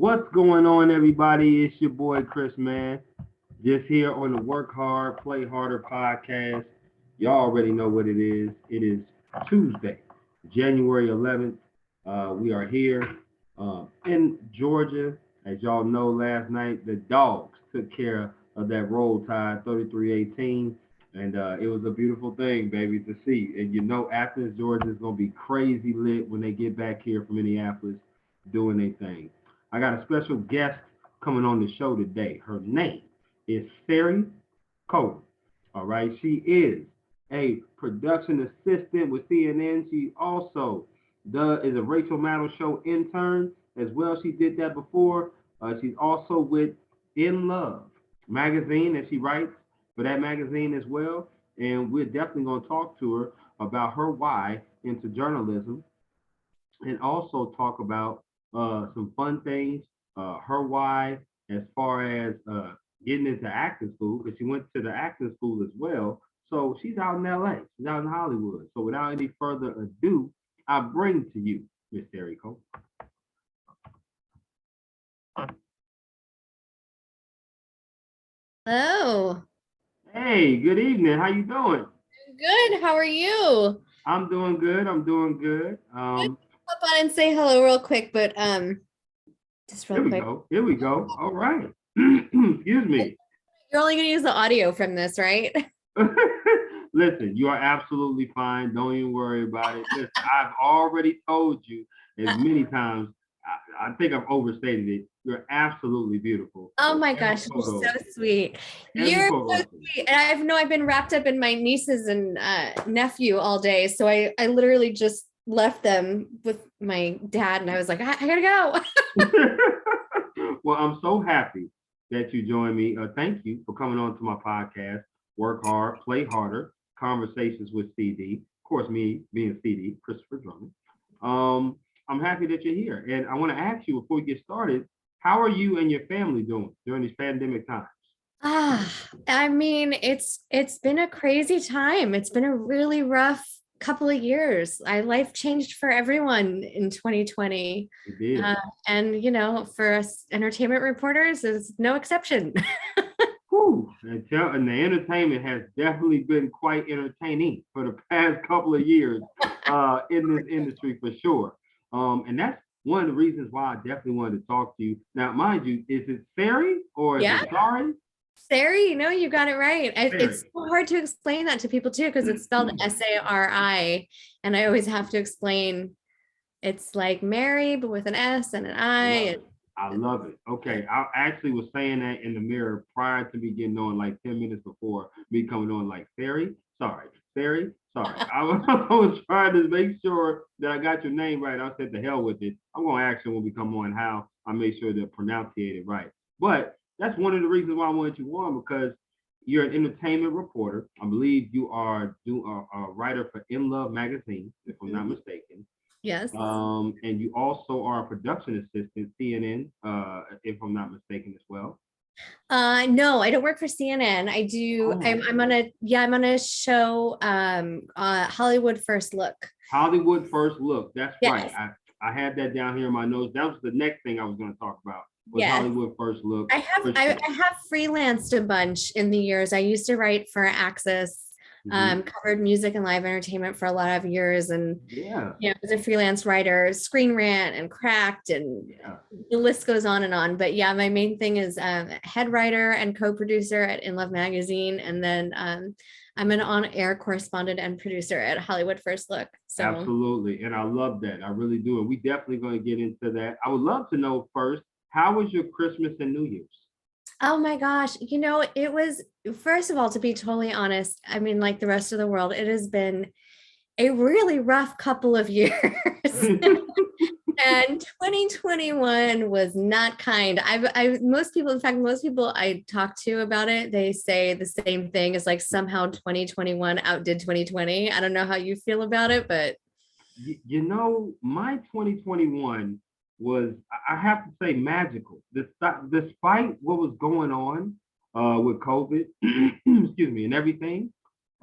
What's going on, everybody? It's your boy Chris, man. Just here on the Work Hard, Play Harder podcast. Y'all already know what it is. It is Tuesday, January 11th. We are here in Georgia. As y'all know, last night the Dogs took care of that roll tide, 33-18. And it was a beautiful thing, baby, to see. And you know, Athens, Georgia is going to be crazy lit when they get back here from Minneapolis doing their thing. I got a special guest coming on the show today. Her name is Sari Cohen. All right. She is a production assistant with CNN. She also is a Rachel Maddow show intern as well. She did that before. She's also with In Love magazine, and she writes for that magazine as well. And we're definitely going to talk to her about her why into journalism and also talk about some fun things, her why as far as getting into acting school, because she went to the acting school as well. So she's out in LA, she's out in Hollywood. So without any further ado, I bring to you Miss Sari Cohen. Hello. Hey, good evening. How you doing? Good. How are you? I'm doing good. I'm doing good. Hop on and say hello real quick, but just real Here we quick. go. Here we go. All right. Excuse me. You're only gonna use the audio from this, right? Listen, you are absolutely fine. Don't even worry about it. Listen, I've already told you as many times. I think I've overstated it. You're absolutely beautiful. Oh my Every gosh, you're photo, so sweet. every You're so photo. sweet. And I've been wrapped up in my nieces and nephew all day. So I literally just left them with my dad and I was like, I gotta Is. Well, I'm so happy that you joined me. Thank you for coming on to my podcast. Work hard, play harder. Conversations with CD. Of course, me being CD, Christopher Drummond. I'm happy that you're here, and I want to ask you before we get started. How are you and your family doing during these pandemic times? I mean, it's been a crazy time. It's been a really rough couple of years. Life changed for everyone in 2020. It did. Uh, and for us entertainment reporters, is no exception. Whew. And the entertainment has definitely been quite entertaining for the past couple of years in this industry for sure. And that's one of the reasons why I definitely wanted to talk to you. Now, mind you, is it Sari or is Yeah, it Sari? Sari, you got it right. Sari. It's so hard to explain that to people too, because it's spelled Sari, and I always have to explain it's like Mary, but with an S and an I I. love it. I love it. Okay, I actually was saying that in the mirror prior to me getting on, like 10 minutes before me coming on, like Sari, sorry, Sari, sorry. I was trying to make sure that I got your name right. I said, the hell with it. I'm going to ask you when we come on how I make sure to pronunciate it right. But that's one of the reasons why I wanted you on, because you're an entertainment reporter. I believe you are a writer for In Love magazine, if I'm not mistaken. Yes. And you also are a production assistant, CNN, if I'm not mistaken as well. No, I don't work for CNN. I do. Oh, I'm on a I'm on a show, Hollywood First Look. Hollywood First Look. That's right. Yes. I had that down here in my notes. That was the next thing I was going to talk about was Yes. Hollywood First Look. I have For sure. I have freelanced a bunch in the years. I used to write for Access, covered music and live entertainment for a lot of years, and Yeah. as a freelance writer, Screen Rant and Cracked, and Yeah. the list goes on and on. But yeah, my main thing is head writer and co-producer at In Love magazine, and then I'm an on-air correspondent and producer at Hollywood First Look. So Absolutely. And I love that. I really do. And we definitely going to get into that. I would love to know first, how was your Christmas and New Year's? oh my gosh, it was, first of all, to be totally honest, I mean, like the rest of the world, it has been a really rough couple of years. And 2021 was not kind. Most people, in fact, most people I talk to about it, they say the same thing. It's like somehow 2021 outdid 2020. I don't know how you feel about it, but My 2021 was, I have to say, magical. Despite what was going on with COVID, excuse me, and everything,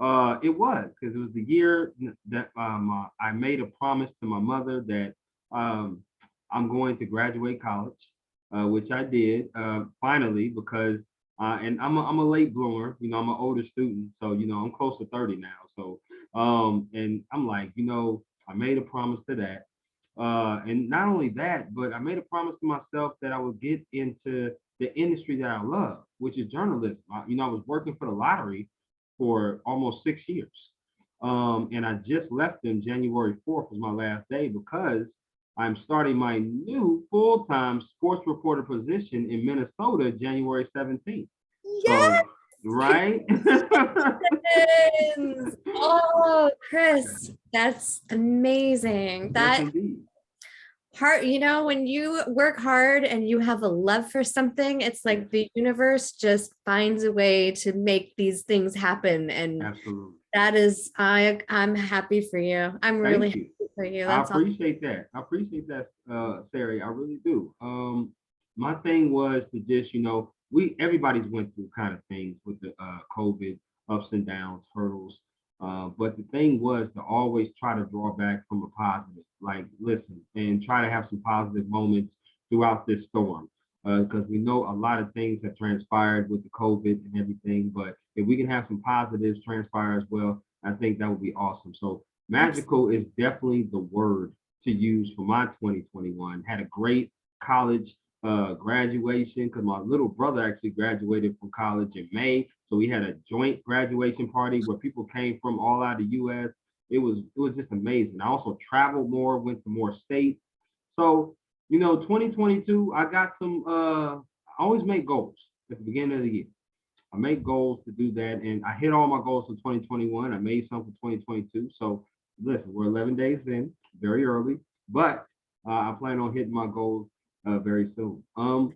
it was, because it was the year that I made a promise to my mother that um, I'm going to graduate college. which I did finally because and I'm a late bloomer. I'm an older student, so I'm close to 30 now. So and I'm like, I made a promise to that. And not only that, but I made a promise to myself that I would get into the industry that I love, which is journalism. I was working for the lottery for almost 6 years. And I just left them January 4th was my last day because I'm starting my new full-time sports reporter position in Minnesota January 17th. Yes. So, right? Oh, Chris, that's amazing. Yes, That indeed. part, when you work hard and you have a love for something, it's like the universe just finds a way to make these things happen. And Absolutely. that is, I'm happy for you. I'm really Thank you. happy for you. I That's all. appreciate that. I appreciate that, Sari. I really do. My thing was to just, everybody's went through kind of things with the COVID ups and downs, hurdles. But the thing was to always try to draw back from a positive, like listen and try to have some positive moments throughout this storm. Because we know a lot of things have transpired with the COVID and everything, but if we can have some positives transpire as well, I think that would be awesome. So magical is definitely the word to use for my 2021. Had a great college graduation because my little brother actually graduated from college in May. So we had a joint graduation party where people came from all out of the US. It was just amazing. I also traveled more, went to more states. So, 2022, I got some I always make goals at the beginning of the year. I make goals to do that, and I hit all my goals for 2021. I made some for 2022. So listen, we're 11 days in, very early, but I plan on hitting my goals very soon. I'm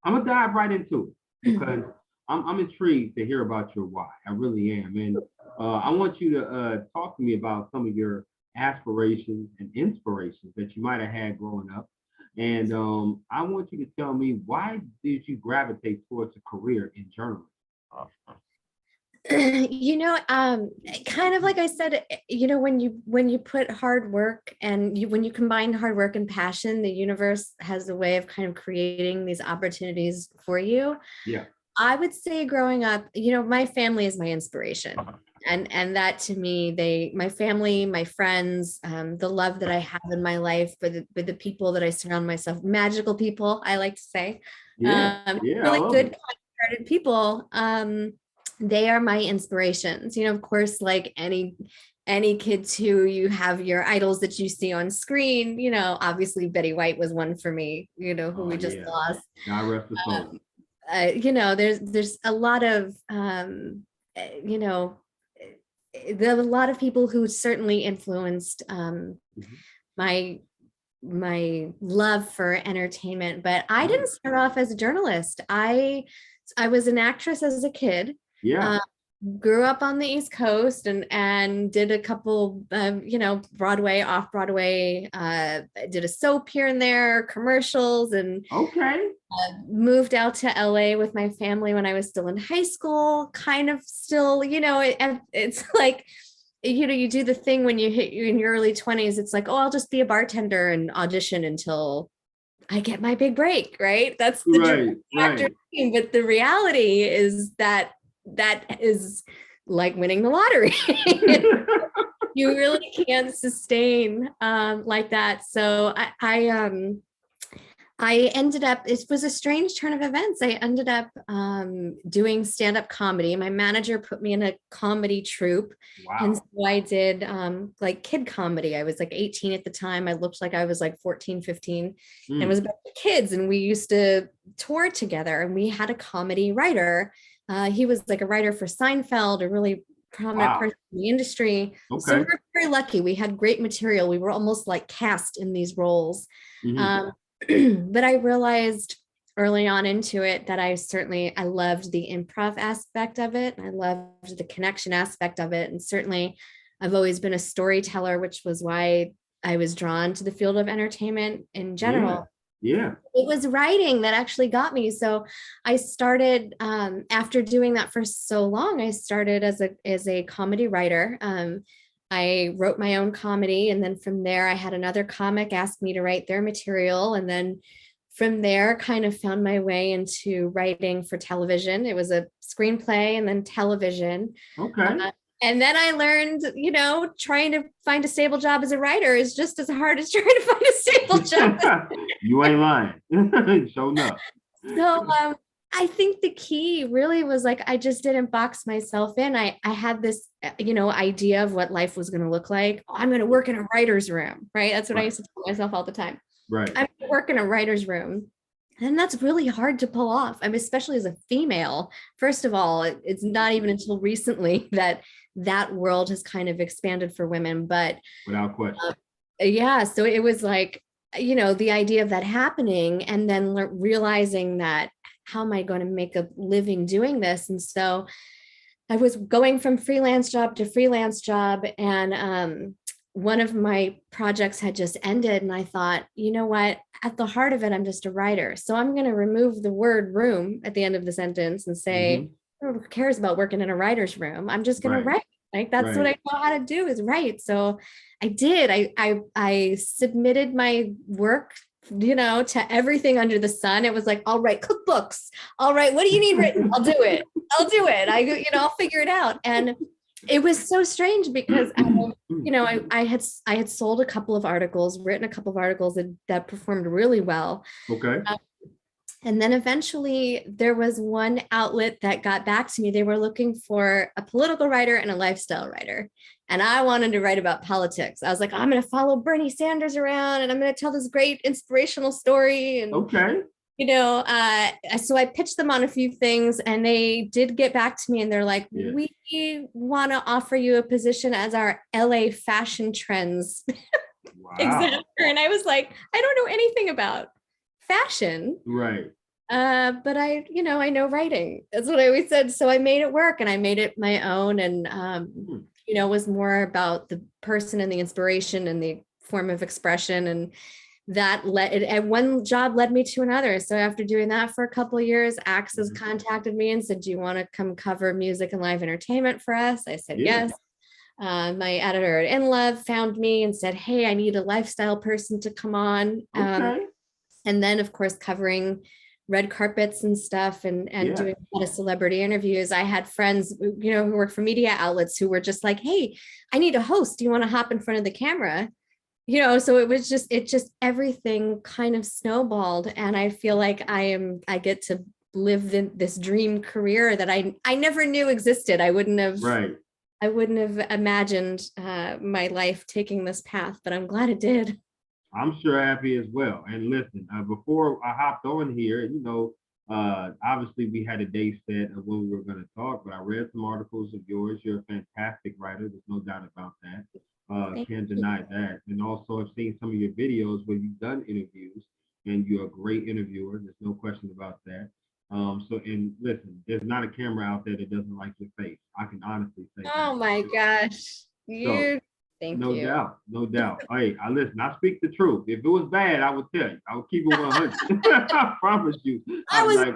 gonna dive right into it because I'm intrigued to hear about your why. I really am, and I want you to talk to me about some of your aspirations and inspirations that you might have had growing up. And I want you to tell me why did you gravitate towards a career in journalism? Kind of like I said, when you put hard work and when you combine hard work and passion, the universe has a way of kind of creating these opportunities for you. Yeah. I would say growing up, my family is my inspiration. And that to me, my family, my friends, the love that I have in my life, for the people that I surround myself, magical people, I like to say, Yeah. Yeah. I really love good, it. kind-hearted people. They are my inspirations. Of course, like any kid too, you have your idols that you see on screen. Obviously Betty White was one for me, who Oh we just yeah. lost. God rest the soul. There's a lot of you know there are a lot of people who certainly influenced Mhm. my my love for entertainment, but I Right. didn't start off as a journalist. I was an actress as a kid. Yeah. uh, Grew up on the East Coast and did a couple Broadway, off Broadway, did a soap here and there, commercials, and Okay. moved out to LA with my family when I was still in high school, kind of still, it's like, you do the thing when you're in your early 20s. It's like, oh, I'll just be a bartender and audition until I get my big break, right? That's the Right. actor Right. dream. But the reality is that is like winning the lottery. You really can't sustain like that. So I ended up, it was a strange turn of events. I ended up doing stand-up comedy. My manager put me in a comedy troupe. And Wow. so I did like kid comedy. I was like 18 at the time. I looked like I was like 14, 15. And it was Mm. about the kids. And we used to tour together, and we had a comedy writer. He was like a writer for Seinfeld, a really prominent Wow. person in the industry. So we Okay. were very lucky. We had great material. We were almost like cast in these roles. Hmm. Um, but I realized early on into it that I loved the improv aspect of it. I loved the connection aspect of it. And certainly I've always been a storyteller, which was why I was drawn to the field of entertainment in Yeah. general. Yeah. It was writing that actually got me. So I started after doing that for so long. I started as a comedy writer. I wrote my own comedy, and then from there, I had another comic ask me to write their material, and then from there, kind of found my way into writing for television. It was a screenplay and then television. Okay. And then I learned, trying to find a stable job as a writer is just as hard as trying to find a stable job. You ain't lying. Show enough. So I think the key really was like, I just didn't box myself in. I had this, idea of what life was going to look like. Oh, I'm going to work in a writer's room, right? That's what I used to tell myself all the time. Right. I'm going to work in a writer's room. And that's really hard to pull off. I mean, especially as a female. First of all, it's not even until recently that world has kind of expanded for women. But without question. Yeah. So it was like, the idea of that happening and then realizing that, how am I going to make a living doing this? And so I was going from freelance job to freelance job. And one of my projects had just ended. And I thought, you know what? At the heart of it, I'm just a writer. So I'm going to remove the word room at the end of the sentence and say, who cares about working in a writer's room? I'm just going to write. Like that's what I know how to do is write. So I did. I submitted my work, to everything under the sun. It was like, I'll write cookbooks. I'll write, what do you need written? I'll do it. I'll figure it out. And it was so strange because I had sold a couple of articles, written a couple of articles that performed really well. Okay. And then eventually there was one outlet that got back to me. They were looking for a political writer and a lifestyle writer. And I wanted to write about politics. I was like, I'm going to follow Bernie Sanders around and I'm going to tell this great inspirational story. And, okay. So I pitched them on a few things and they did get back to me and they're like, we want to offer you a position as our LA fashion trends examiner. And I was like, I don't know anything about fashion. Right. But I know writing. That's what I always said. So I made it work and I made it my own and, was more about the person and the inspiration and the form of expression. And that and one job led me to another. So after doing that for a couple of years, Axis contacted me and said, do you want to come cover music and live entertainment for us? I said, yes. My editor at In Love found me and said, hey, I need a lifestyle person to come on. Okay. And then, of course, covering red carpets and stuff and doing a lot of celebrity interviews. I had friends, who work for media outlets who were just like, hey, I need a host. Do you want to hop in front of the camera? So it was just everything kind of snowballed. And I feel like I get to live this dream career that I never knew existed. I wouldn't have imagined my life taking this path, but I'm glad it did. I'm sure happy as well. And listen, before I hopped on here, obviously we had a day set of when we were going to talk, but I read some articles of yours. You're a fantastic writer. There's no doubt about that. Can't deny that. And also I've seen some of your videos where you've done interviews and you're a great interviewer. There's no question about that. And listen, there's not a camera out there that doesn't like your face. I can honestly say that. Oh my gosh. Thank you. No doubt. Hey, I speak the truth. If it was bad, I would tell you. I would keep it 100. I promise you. I was like,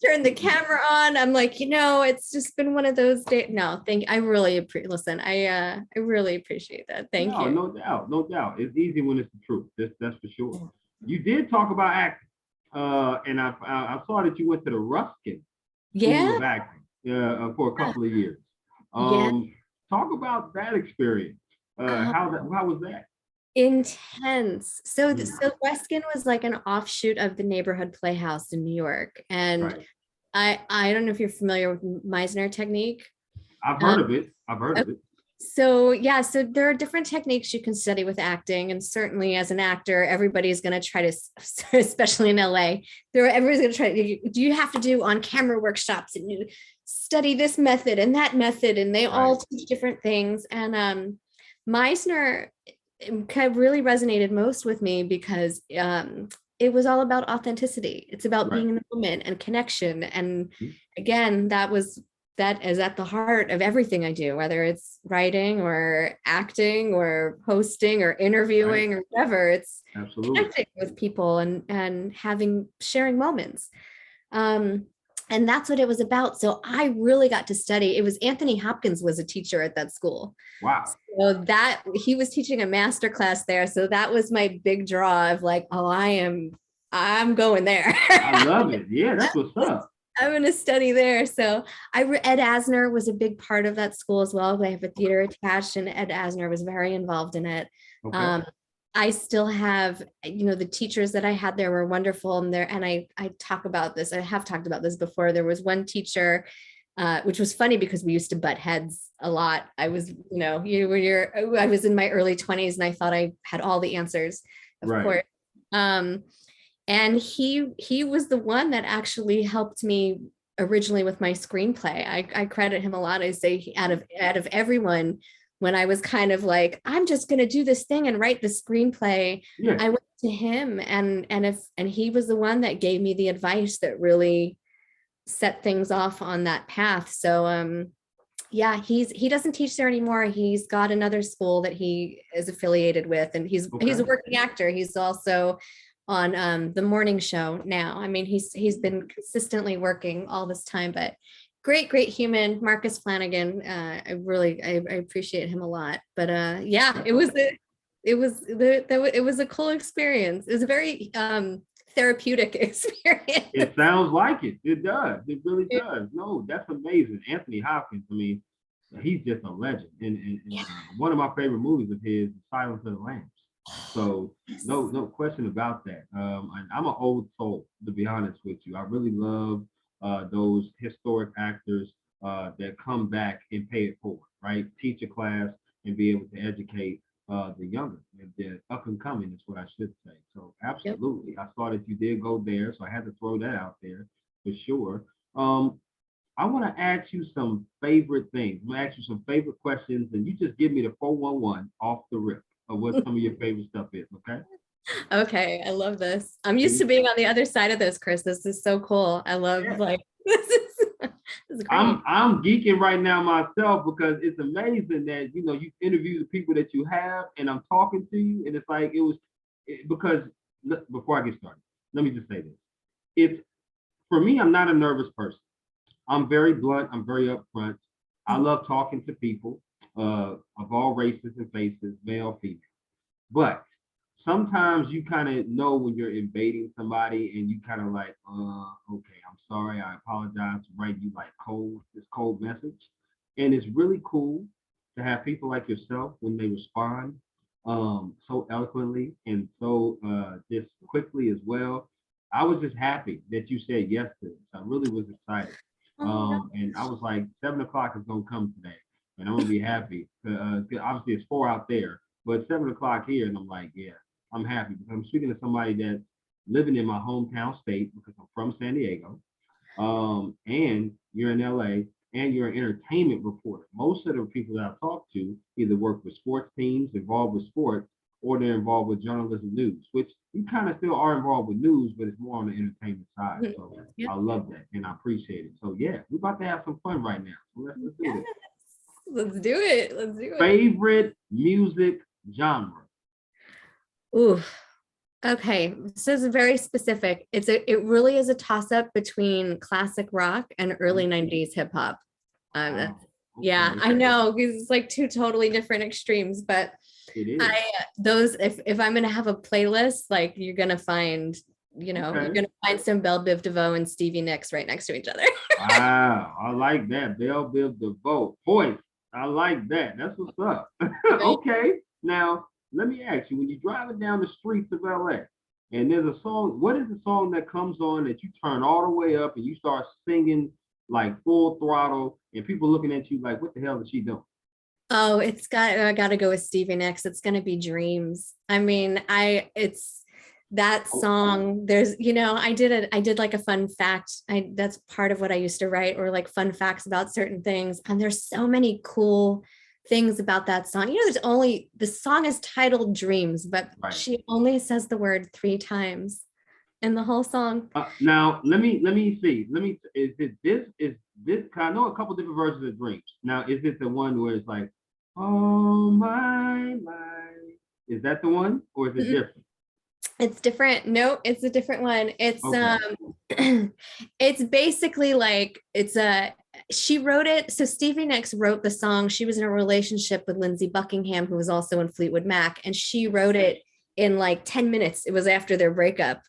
turn the camera on. I'm like, it's just been one of those days. No, I really appreciate. Listen, I really appreciate that. Thank you. No doubt. It's easy when it's the truth. That's for sure. You did talk about acting, and I saw that you went to the Ruskin School of Acting for a couple of years. Talk about that experience. How was that? Intense. So Ruskin was like an offshoot of the Neighborhood Playhouse in New York. And I don't know if you're familiar with Meisner technique. I've heard of it. So there are different techniques you can study with acting. And certainly as an actor, everybody's going to try to, especially in LA, everybody's going to try to, do you have to do on camera workshops and you study this method and that method, and they all teach different things. And Meisner really resonated most with me because it was all about authenticity. It's about being in the moment and connection. And again, that is at the heart of everything I do, whether it's writing or acting or hosting or interviewing or whatever. It's connecting with people and sharing moments. And that's what it was about. So I really got to study. It was Anthony Hopkins was a teacher at that school. Wow. So he was teaching a master class there. So that was my big draw of like, oh, I I'm going there. I love it. Yeah, that's what's up. I'm going to study there. So Ed Asner was a big part of that school as well. They have a theater attached, and Ed Asner was very involved in it. Okay. I still have, the teachers that I had there were wonderful. And I talk about this. I have talked about this before. There was one teacher, which was funny because we used to butt heads a lot. I was, I was in my early 20s and I thought I had all the answers, of course. And he was the one that actually helped me originally with my screenplay. I credit him a lot. I say out of everyone, when I was kind of like, I'm just going to do this thing and write the screenplay, I went to him, and he was the one that gave me the advice that really set things off on that path. So yeah, he doesn't teach there anymore. He's got another school that he is affiliated with, and he's a working actor. He's also on the morning show now. I mean, he's been consistently working all this time, but great human, Marcus Flanagan. I appreciate him a lot. But yeah, it was a cool experience. It was a very therapeutic experience. It sounds like it. It does. It really does. No, that's amazing. Anthony Hopkins, I mean, he's just a legend. And one of my favorite movies of his is Silence of the Lambs. So no question about that. And I'm an old soul, to be honest with you. I really love those historic actors that come back and pay it forward, right? Teach a class and be able to educate the younger, the up and coming is what I should say. So absolutely. Yep. I saw that you did go there, so I had to throw that out there for sure. I want to ask you some favorite things. I'm going to ask you some favorite questions, and you just give me the 411 off the rip of what some of your favorite stuff is, okay? Okay, I love this. I'm used to being on the other side of this, Chris. This is so cool. I love this is great. I'm geeking right now myself because it's amazing that you interview the people that you have, and I'm talking to you, and it's like because before I get started, let me just say this. It's for me, I'm not a nervous person. I'm very blunt, I'm very upfront. I love talking to people of all races and faces, male, female. But sometimes you kind of know when you're invading somebody and you kind of like, okay, I'm sorry, I apologize to write you like this cold message. And it's really cool to have people like yourself when they respond so eloquently and so just quickly as well. I was just happy that you said yes to this. I really was excited. And I was like, 7 o'clock is gonna come today, and I'm gonna be happy. Obviously, it's 4 out there, but 7 o'clock here, and I'm like, yeah, I'm happy because I'm speaking to somebody that's living in my hometown state because I'm from San Diego, and you're in LA, and you're an entertainment reporter. Most of the people that I've talked to either work with sports teams involved with sports, or they're involved with journalism news, which you kind of still are involved with news, but it's more on the entertainment side. So I love that and I appreciate it. So yeah, we're about to have some fun right now. So let's do it. Let's do it. Favorite music genre? Ooh. Okay, so it's very specific. It really is a toss-up between classic rock and early 90s hip hop. Wow. Yeah, I know, because it's like two totally different extremes, but if I'm gonna have a playlist, like you're gonna find, you're gonna find some Belle Biv DeVoe and Stevie Nicks right next to each other. Wow, I like that. Belle Biv DeVoe. Voice. I like that. That's what's up. Okay. Now, let me ask you, when you're driving down the streets of LA and there's a song, what is the song that comes on that you turn all the way up and you start singing like full throttle and people looking at you like, what the hell is she doing? Oh, I gotta go with Stevie Nicks. It's gonna be Dreams. I mean, it's that song. There's, I did like a fun fact. That's part of what I used to write, or like fun facts about certain things. And there's so many cool things about that song. The song is titled Dreams, but she only says the word 3 times in the whole song. Now let me see. Is this? I know a couple different versions of Dreams. Now, is it the one where it's like, oh my life? Is that the one, or is it different? It's different. No, it's a different one. It's it's basically like she wrote it. So Stevie Nicks wrote the song. She was in a relationship with Lindsey Buckingham, who was also in Fleetwood Mac, and she wrote it in like 10 minutes. It was after their breakup.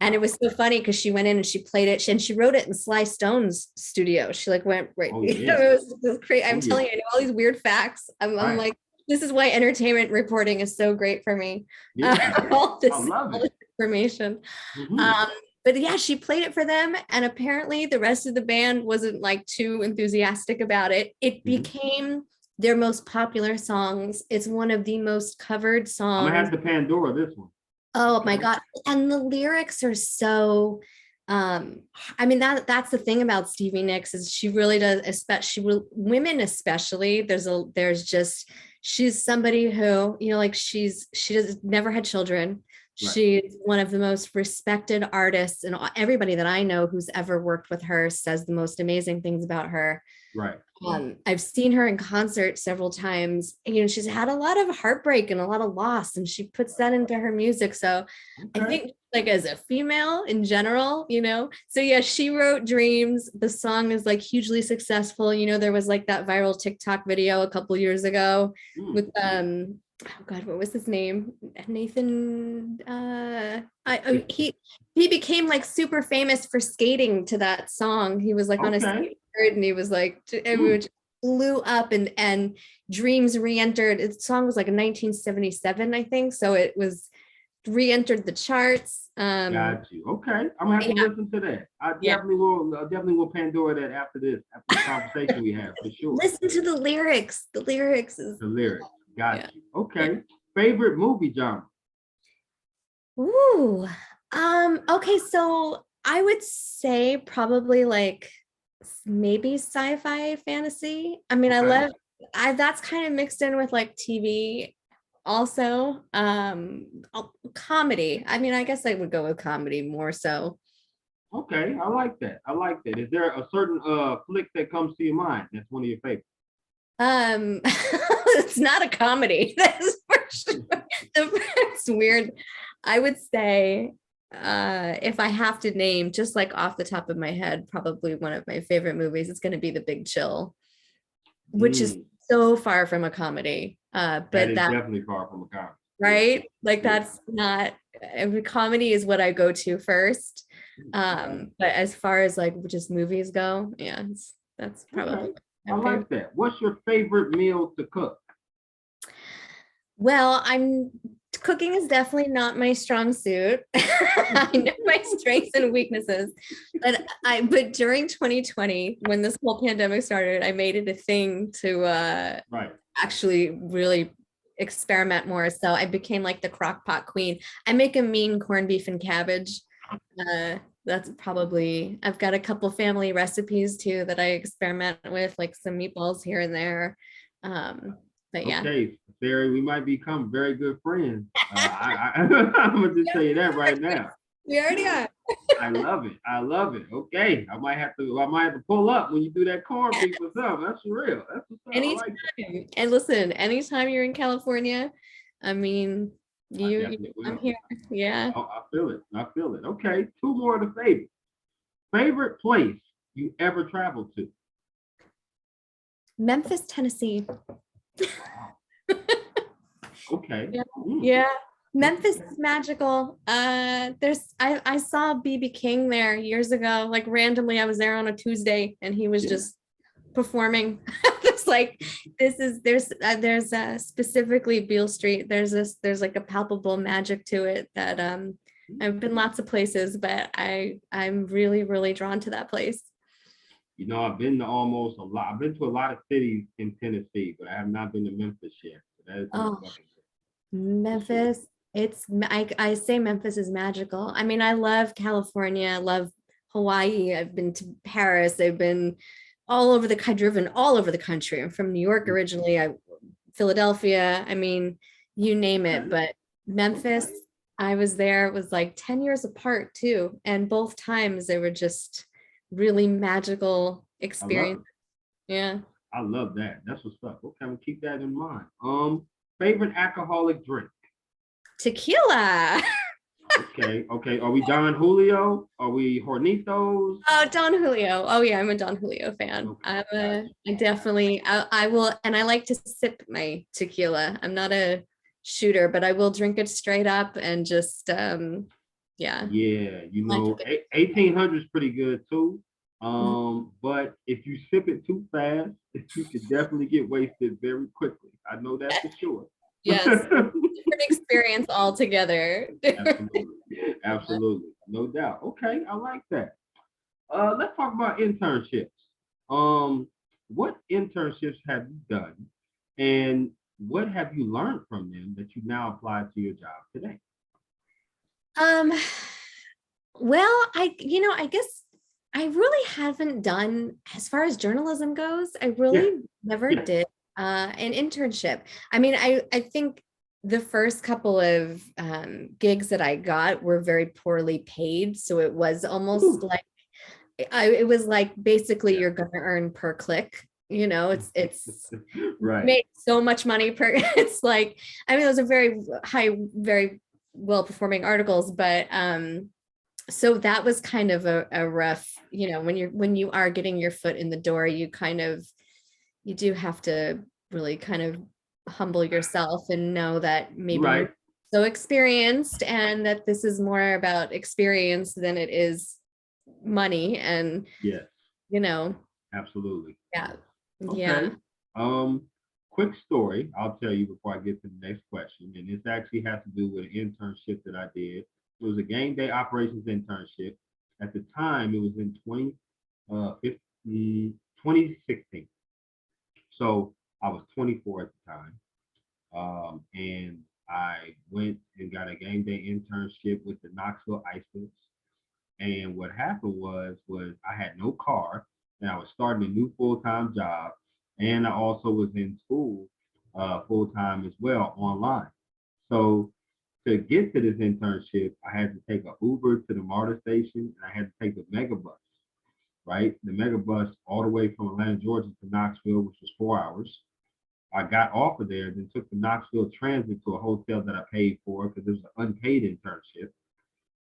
And it was so funny because she went in and she played it and she wrote it in Sly Stone's studio. She like went right. Oh You know, yeah. it was crazy. Oh I'm yeah. telling you, I know all these weird facts. I'm Right. like, this is why entertainment reporting is so great for me. Yeah. All I love all it. this information. Hmm. Um, but yeah, she played it for them, and apparently the rest of the band wasn't like too enthusiastic about it. It Hmm. became their most popular songs. It's one of the most covered I'm gonna songs. have to Pandora this one. Oh my Okay. God. And the lyrics are so um I mean that's the thing about Stevie Nicks is she really does, especially women especially. There's just she's somebody who, you know, like she does never had children. Right. She's one of the most respected artists, and everybody that I know who's ever worked with her says the most amazing things about her. Right. I've seen her in concert several times. You know, she's had a lot of heartbreak and a lot of loss, and she puts that into her music. So I Okay. think, like, as a female in general, you know, so yeah, she wrote Dreams. The song is like hugely successful. You know, there was like that viral TikTok video a couple years ago Mm. with oh God, what was his name? Nathan he became like super famous for skating to that song. He was like on a Okay. skateboard and he was like Mm. it blew up, and Dreams re-entered. The song was like in 1977, I think. So it was re-entered the charts. Got you. Okay. I'm gonna have to Yeah, listen to that. I yeah. definitely will. I definitely will Pandora that after this, after the conversation we have for sure. Listen to the lyrics. The lyrics is The lyrics. Got yeah. you. Yeah. Okay. Favorite movie genre? Ooh. Okay, so I would say probably like maybe sci-fi fantasy. I mean, I Okay. love I that's kind of mixed in with like TV also. Comedy. I mean, I guess I would go with comedy more so. Okay. I like that. I like that. Is there a certain flick that comes to your mind that's one of your favorites? It's not a comedy. That's for sure. It's weird. I would say if I have to name just like off the top of my head, probably one of my favorite movies, it's going to be The Big Chill, which is Mm, so far from a comedy. that But is that definitely far from a comedy. Yeah. right, like Yeah. that's not comedy is what I go to first. Okay. But as far as like just movies go, yeah, that's Okay. probably I my favorite. like that. What's your favorite meal to cook? Well, I'm cooking is definitely not my strong suit. I know my strengths and weaknesses, but during 2020, when this whole pandemic started, I made it a thing to Right. actually really experiment more. So I became like the crock pot queen. I make a mean corned beef and cabbage. That's probably I've got a couple family recipes too that I experiment with, like some meatballs here and there. But yeah. Okay, Sari, we might become very good friends. I'm gonna just tell you that right now. We already are. I love it. I love it. Okay, I might have to pull up when you do that corn beef or something. That's real. That's what's up. I Anytime. like that. And listen, anytime you're in California, I mean, I you definitely I'm will. here. Yeah. I feel it. I feel it. Okay, two more of the favorite. Favorite place you ever traveled to? Memphis, Tennessee. Wow. Okay. Yeah. Mm, Yeah. Memphis okay. is magical. I saw BB King there years ago. Like randomly, I was there on a Tuesday and he was Yeah. just performing. It's like there's specifically Beale Street. There's like a palpable magic to it that I've been lots of places, but I'm really, really drawn to that place. You know, I've been to almost a lot. I've been to a lot of cities in Tennessee, but I have not been to Memphis yet. So that is on the Oh, bucket list for sure. Memphis. I say Memphis is magical. I mean, I love California, I love Hawaii. I've been to Paris. I've been all over the I've driven all over the country. I'm from New York originally. Philadelphia. I mean, you name it. Okay. But Memphis, Okay. I was there. It was like 10 years apart too. And both times they were just really magical I love experience. it. Yeah. I love that. That's what's up. Okay, we'll keep that in mind. Favorite alcoholic drink. Tequila. Okay, okay. Are we Don Julio? Are we Hornitos? Oh, Don Julio. Oh yeah, I'm a Don Julio fan. Okay, got you. I definitely I will, and I like to sip my tequila. I'm not a shooter, but I will drink it straight up and just Yeah. Yeah, I took it. 1800 is pretty good too. Mhm. But if you sip it too fast, you could definitely get wasted very quickly. I know that for sure. Yes. Different experience altogether. Absolutely. Absolutely. No doubt. Okay, I like that. Let's talk about internships. Um, what internships have you done and what have you learned from them that you now apply to your job today? Um, well, I guess I really haven't done, as far as journalism goes, I Yeah, really never yeah. did an internship. I mean, I think the first couple of gigs that I got were very poorly paid. So it was almost Ooh, like it was like basically yeah. you're gonna earn per click. It's Right. made so much money per it's like, I mean, those are very high, very well performing articles, but so that was kind of a rough, when you are getting your foot in the door, you do have to really kind of humble yourself and know that maybe you're Right. so experienced and that this is more about experience than it is money. And Yes, you know absolutely. yeah, Okay. yeah. Um, quick story I'll tell you before I get to the next question. And this actually has to do with an internship that I did. It was a game day operations internship. At the time, it was in 2016. So I was 24 at the time. And I went and got a game day internship with the Knoxville Ice. And what happened was I had no car, and I was starting a new full time job, and I also was in school full time as well online. So to get to this internship, I had to take an Uber to the MARTA station, and I had to take the mega bus, right? The mega bus all the way from Atlanta, Georgia to Knoxville, which was 4 hours. I got off of there, then took the Knoxville Transit to a hotel that I paid for because it was an unpaid internship.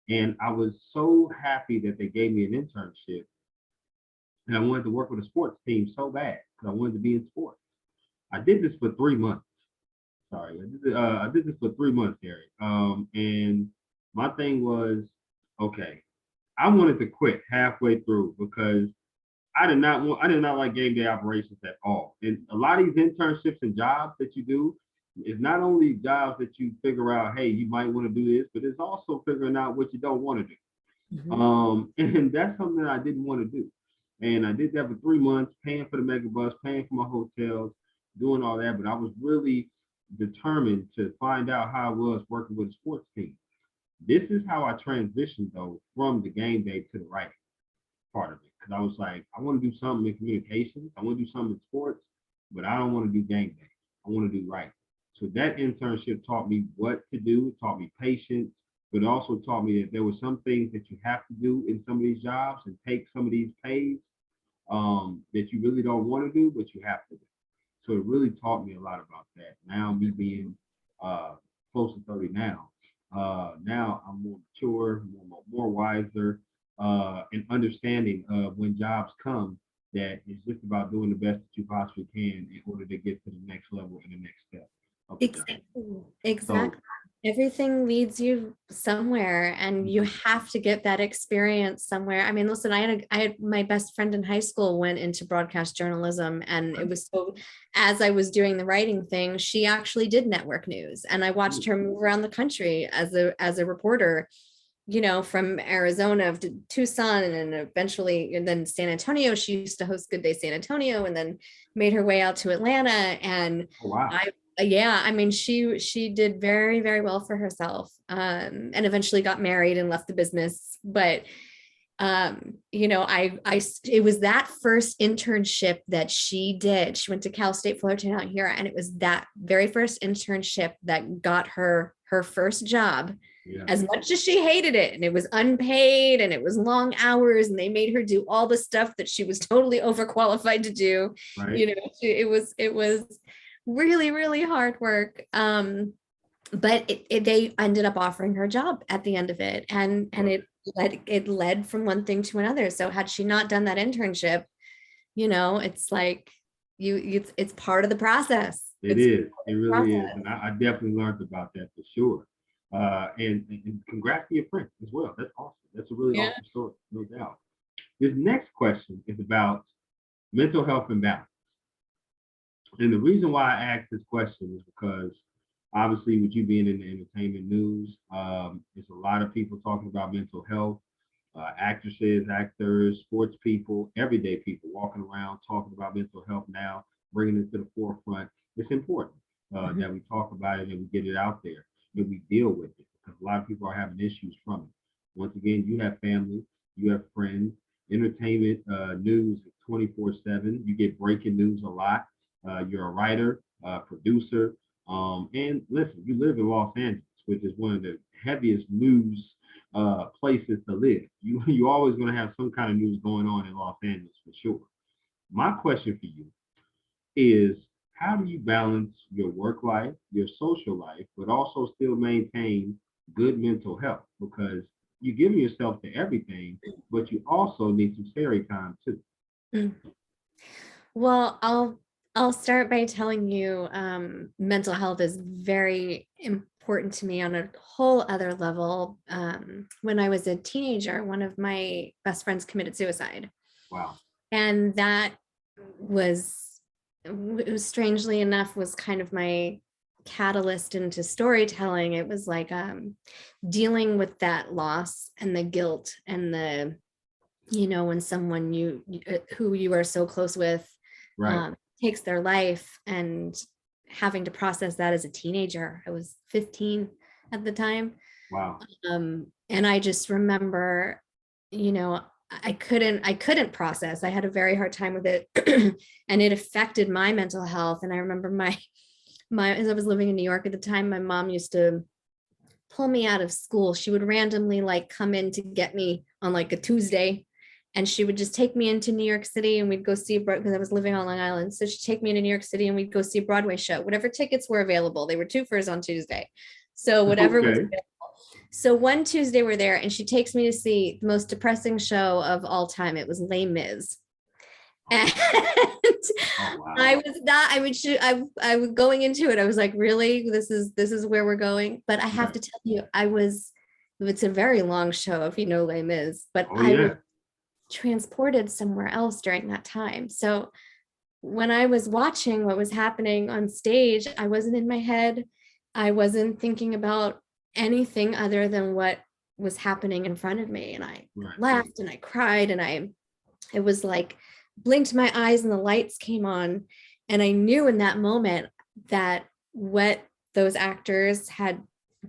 And I was so happy that they gave me an internship. And I wanted to work with a sports team so bad because I wanted to be in sports. I did this for 3 months. Sorry, I did this for 3 months, Gary. And my thing was, okay, I wanted to quit halfway through because I did not like game day operations at all. And a lot of these internships and jobs that you do is not only jobs that you figure out, hey, you might want to do this, but it's also figuring out what you don't want to do. Mhm. And that's something that I didn't want to do. And I did that for 3 months, paying for the mega bus, paying for my hotels, doing all that. But I was really determined to find out how it was working with a sports team. This is how I transitioned though from the game day to the writing part of it. Because I was like, I want to do something in communications, I want to do something in sports, but I don't want to do game day. I want to do writing. So that internship taught me what to do. It taught me patience, but it also taught me that there were some things that you have to do in some of these jobs and take some of these pays that you really don't want to do, but you have to do. So it really taught me a lot about that. Now, me being uh, close to 30 now, now I'm more mature, more wiser, and understanding of when jobs come that it's just about doing the best that you possibly can in order to get to the next level and the next step of the job. Exactly. So, Exactly. Everything leads you somewhere and you mhm, have to get that experience somewhere. I mean, listen, I had my best friend in high school went into broadcast journalism, and it was so, as I was doing the writing thing, she actually did network news, and I watched her move around the country as a reporter, from Arizona to Tucson, and then eventually, and then San Antonio. She used to host Good Day San Antonio, and then made her way out to Atlanta. And oh, wow. I, yeah, I mean, she did very, very well for herself, and eventually got married and left the business. But it was that first internship that she did. She went to Cal State Fullerton out here, and it was that very first internship that got her first job, Yeah, as much as she hated it, and it was unpaid and it was long hours, and they made her do all the stuff that she was totally overqualified to do. right. It was really, really hard work. But they ended up offering her a job at the end of it, and Love it led from one thing to another. So had she not done that internship, it's like it's part of the process. it It's is. part It of the really is. process. And I definitely learned about that for sure. And congrats to your friend as well. That's awesome. That's a really Yeah. awesome story, no doubt. This next question is about mental health and balance. And the reason why I asked this question is because obviously, with you being in the entertainment news, there's a lot of people talking about mental health, actresses, actors, sports people, everyday people walking around talking about mental health now, bringing it to the forefront. It's important Mhm. that we talk about it and we get it out there and we deal with it because a lot of people are having issues from it. Once again, you have family, you have friends, entertainment news 24/7. You get breaking news a lot. You're a writer, producer, and listen, you live in Los Angeles, which is one of the heaviest news places to live. You always going to have some kind of news going on in Los Angeles for sure. My question for you is, how do you balance your work life, your social life, but also still maintain good mental health? Because you're giving yourself to everything, but you also need some fairy time too. Mm. Well, I'll start by telling you mental health is very important to me on a whole other level. When I was a teenager, one of my best friends committed suicide. Wow. And that was, it was strangely enough, was kind of my catalyst into storytelling. It was like dealing with that loss and the guilt and the, when someone who you are so close with Right. takes their life, and having to process that as a teenager. I was 15 at the time. Wow. And I just remember, you know, I couldn't process. I had a very hard time with it. And it affected my mental health. And I remember as I was living in New York at the time, my mom used to pull me out of school. She would randomly like come in to get me on like a Tuesday, and she would just take me into New York City and we'd go see, because I was living on Long Island. So she'd take me into New York City and we'd go see a Broadway show, whatever tickets were available. They were twofers on Tuesday. So whatever was Okay. available. So one Tuesday we're there and she takes me to see the most depressing show of all time. It was Les Mis. And Oh wow. I was not, I would shoot, I was going into it. I was like, really, this is where we're going. But I have Right. to tell you, it's a very long show if you know Les Mis, but Oh I was yeah. transported somewhere else during that time. So when I was watching what was happening on stage, I wasn't in my head. I wasn't thinking about anything other than what was happening in front of me. And I Right. Right. laughed and I cried and it was like blinked my eyes and the lights came on. And I knew in that moment that what those actors had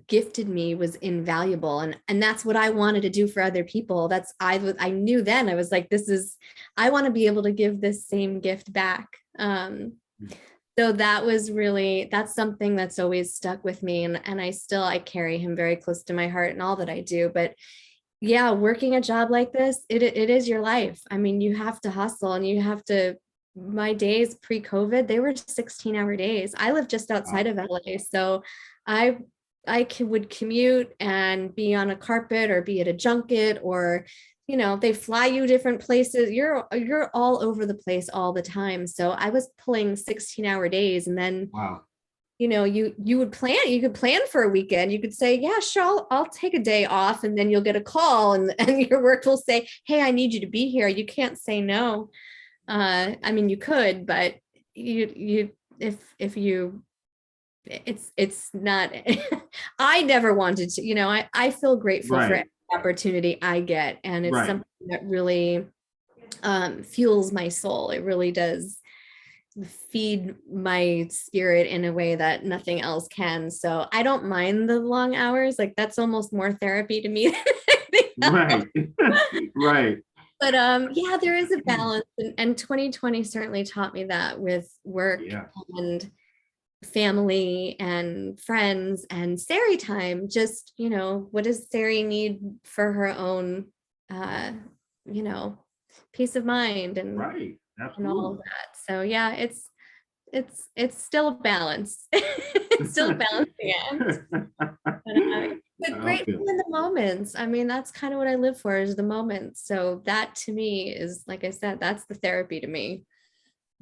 gifted me was invaluable, and that's what I wanted to do for other people. I knew then, I was like, I want to be able to give this same gift back. So that's something that's always stuck with me, and I carry him very close to my heart in all that I do. But yeah, working a job like this, it is your life. I mean, you have to hustle and you have to. My days pre-COVID, they were 16-hour days. I live just outside Wow. of LA, so I would commute and be on a carpet or be at a junket, or they fly you different places. You're all over the place all the time. So I was pulling 16-hour days, and then Wow. you could plan for a weekend. You could say, yeah, sure, I'll take a day off, and then you'll get a call, and your work will say, hey, I need you to be here. You can't say no. I mean, you could, but if you it's not. I never wanted to, I feel grateful for Right. every opportunity I get, and it's Right. something that really fuels my soul. It really does feed my spirit in a way that nothing else can. So I don't mind the long hours. Like, that's almost more therapy to me than anything else. Right. Right. But yeah, there is a balance, and 2020 certainly taught me that, with work Yeah. and family and friends and Sari time. Just, what does Sari need for her own uh you know peace of mind, Right. and all of Absolutely. that. So yeah, it's still a balance. It's still a balancing act. But I grateful feel in the moments. I mean, that's kind of what I live for, is the moments. So that to me is, like I said, that's the therapy to me.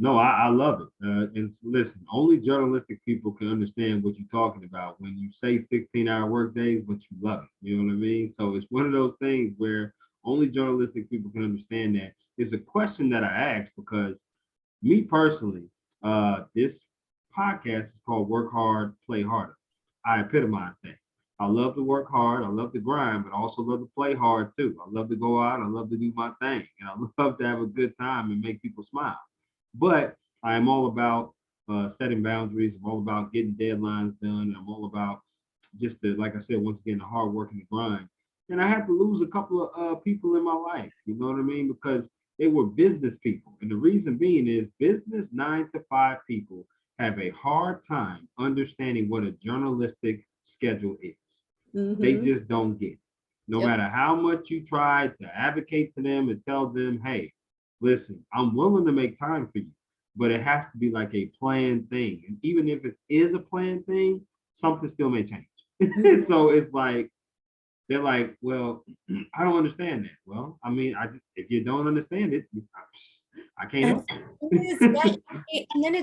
No, I love it. And listen, only journalistic people can understand what you're talking about when you say 16-hour work days, but you love it. You know what I mean? So it's one of those things where only journalistic people can understand that. It's a question that I ask because me personally, this podcast is called Work Hard, Play Harder. I epitomize that. I love to work hard. I love to grind, but I also love to play hard too. I love to go out. I love to do my thing. And I love to have a good time and make people smile. But I am all about setting boundaries. I'm all about getting deadlines done. I'm all about just the, like I said, once again, the hard work and the grind. And I had to lose a couple of people in my life. You know what I mean? Because they were business people. And the reason being is business 9 to 5 people have a hard time understanding what a journalistic schedule is. They Mm-hmm. just don't get it. No Yep. matter how much you try to advocate to them and tell them, hey, listen, I'm willing to make time for you, but it has to be like a planned thing. And even if it is a planned thing, something still may change. So it's like, they're like, well, I don't understand that. Well, I mean, if you don't understand it, I can't That's help it is, yeah. you. And then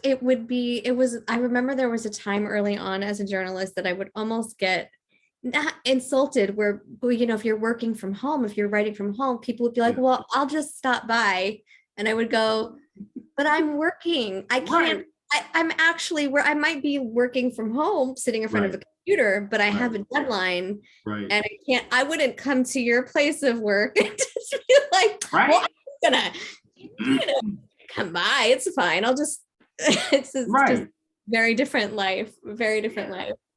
it would be, it was, I remember there was a time early on as a journalist that I would almost get not insulted where, well, if you're working from home, if you're writing from home, people would be like, Yeah. well, I'll just stop by. And I would go, but I'm working. I can't, Right, I'm actually where I might be working from home, sitting in front of right, a computer, but I right, have a deadline right, and I wouldn't come to your place of work and just be like, well, right, I'm gonna, come by. It's fine. I'll just, it's just right. very different Yeah. life.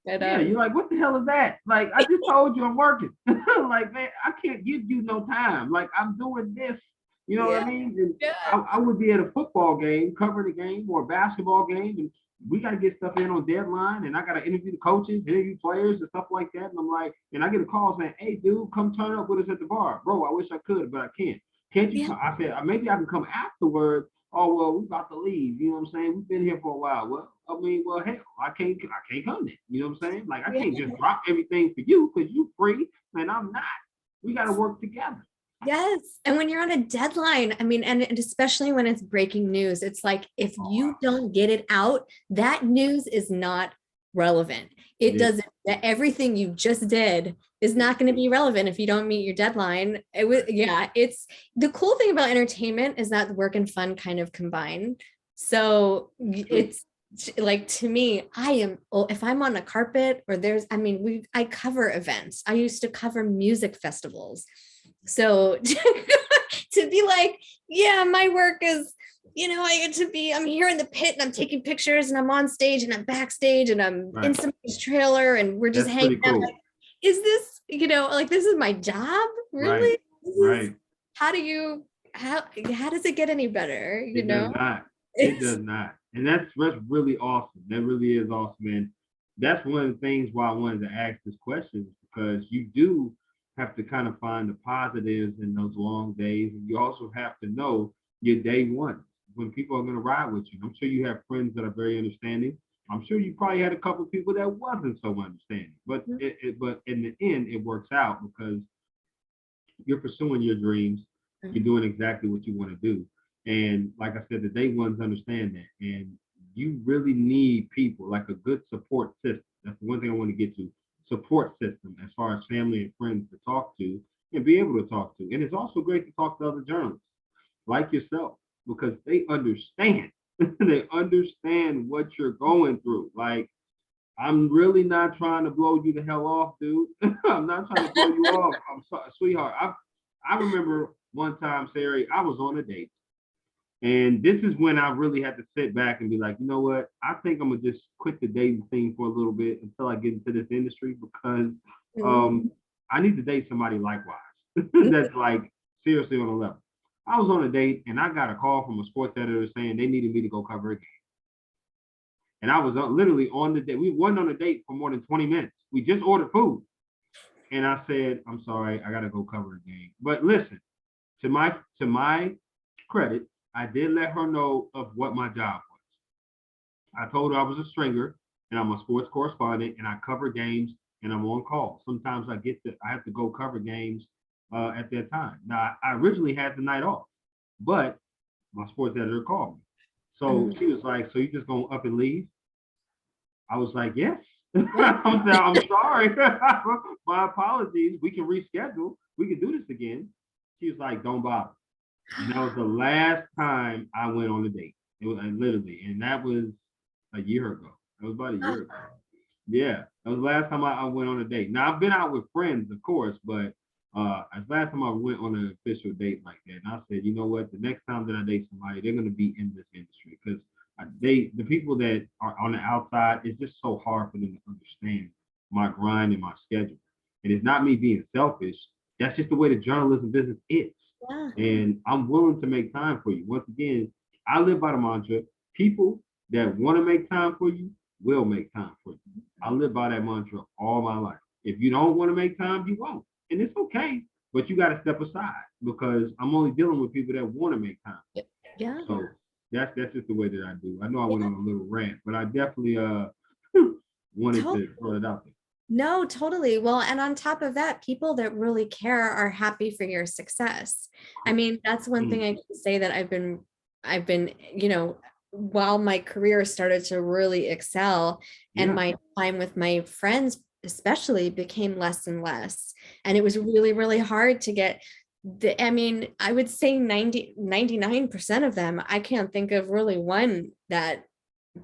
But Yeah, you're like, what the hell is that? Like, I just told you I'm working. Like, man, I can't give you no time. Like, I'm doing this. You know what I yeah, mean? And yeah, I would be at a football game, covering a game or a basketball game, and we got to get stuff in on deadline, and I got to interview the coaches, interview players, and stuff like that. And I'm like, and I get a call saying, hey, dude, come turn up with us at the bar. Bro, I wish I could, but I can't. Can't you yeah, come? I said, maybe I can come afterwards. Oh well, we about to leave. You know what I'm saying? We've been here for a while. Well, I mean, well, hell, I can't come then. You know what I'm saying? Like I yeah. can't just drop everything for you because you free and I'm not. We got to work together. Yes. And when you're on a deadline, I mean, and especially when it's breaking news, it's like if Oh you wow. don't get it out, that news is not relevant. It Yeah. doesn't, that everything you just did is Yeah. not going to be relevant if you don't meet your deadline. It was, Right. yeah, it's the cool thing about entertainment is that work and fun kind of combine. So True. it's like to me, if I'm on a carpet or I mean, I cover events. I used to cover music festivals. So to be like, yeah, my work is, I get to be, I'm here in the pit and I'm taking pictures and I'm on stage and I'm backstage and I'm in Right. somebody's trailer and we're just That's hanging pretty out. cool. Like, is this, like this is my job? Right. Really? This is Right. how do you how does it get any better? It does not. It It's does not. And that's really awesome. That really is awesome. And that's one of the things why I wanted to ask this question is because you do have to kind of find the positives in those long days. And you also have to know your day one when people are going to ride with you. I'm sure you have friends that are very understanding. I'm sure you probably had a couple of people that wasn't so understanding. But but in the end, it works out because you're pursuing your dreams. You're doing exactly what you want to do. And like I said, the day ones understand that. And you really need people like a good support system. That's the one thing I want to get to. Support system as far as family and friends to talk to and be able to talk to. And it's also great to talk to other journalists like yourself because they understand. They understand what you're going through. Like I'm really not trying to blow you the hell off, dude. I'm not trying to blow you off. I'm sorry, sweetheart. I remember one time, Sari, I was on a date. And this is when I really had to sit back and be like, you know what? I think I'm gonna just quit the dating thing for a little bit until I get into this industry because um, I need to date somebody likewise. That's like seriously on a level. I was on a date and I got a call from a sports editor saying they needed me to go cover a game. And I was literally on the date. We weren't on a date for more than 20 minutes. We just ordered food. And I said, I'm sorry, I gotta go cover a game. But listen, to my credit, I did let her know of what my job was. I told her I was a stringer and I'm a sports correspondent and I cover games and I'm on call. Sometimes I have to go cover games at that time. Now I originally had the night off, but my sports editor called me. So Mhm. she was like, so you just gonna up and leave? I was like, yes. Yeah. I'm sorry. My apologies. We can reschedule. We can do this again. She was like, don't bother. And that was the last time I went on a date. It was literally, and that was a year ago. That was about a year ago. Yeah, that was the last time I went on a date. Now I've been out with friends, of course, but that's the last time I went on an official date like that. And I said, you know what? The next time that I date somebody, they're gonna be in this industry because the people that are on the outside, it's just so hard for them to understand my grind and my schedule. And it's not me being selfish. That's just the way the journalism business is. Yeah. And I'm willing to make time for you. Once again, I live by the mantra: people that want to make time for you will make time for you. I live by that mantra all my life. If you don't want to make time, you won't. And it's okay, but you got to step aside because I'm only dealing with people that want to make time. Yeah. So that's just the way that I do. I know I went Yeah. on a little rant, but I definitely wanted to throw it out there. No, totally. Well, and on top of that, people that really care are happy for your success. I mean, that's one thing I can say that I've been, while my career started to really excel and Yeah, my time with my friends especially became less and less. And it was really, really hard to get I mean, I would say 99% of them, I can't think of really one that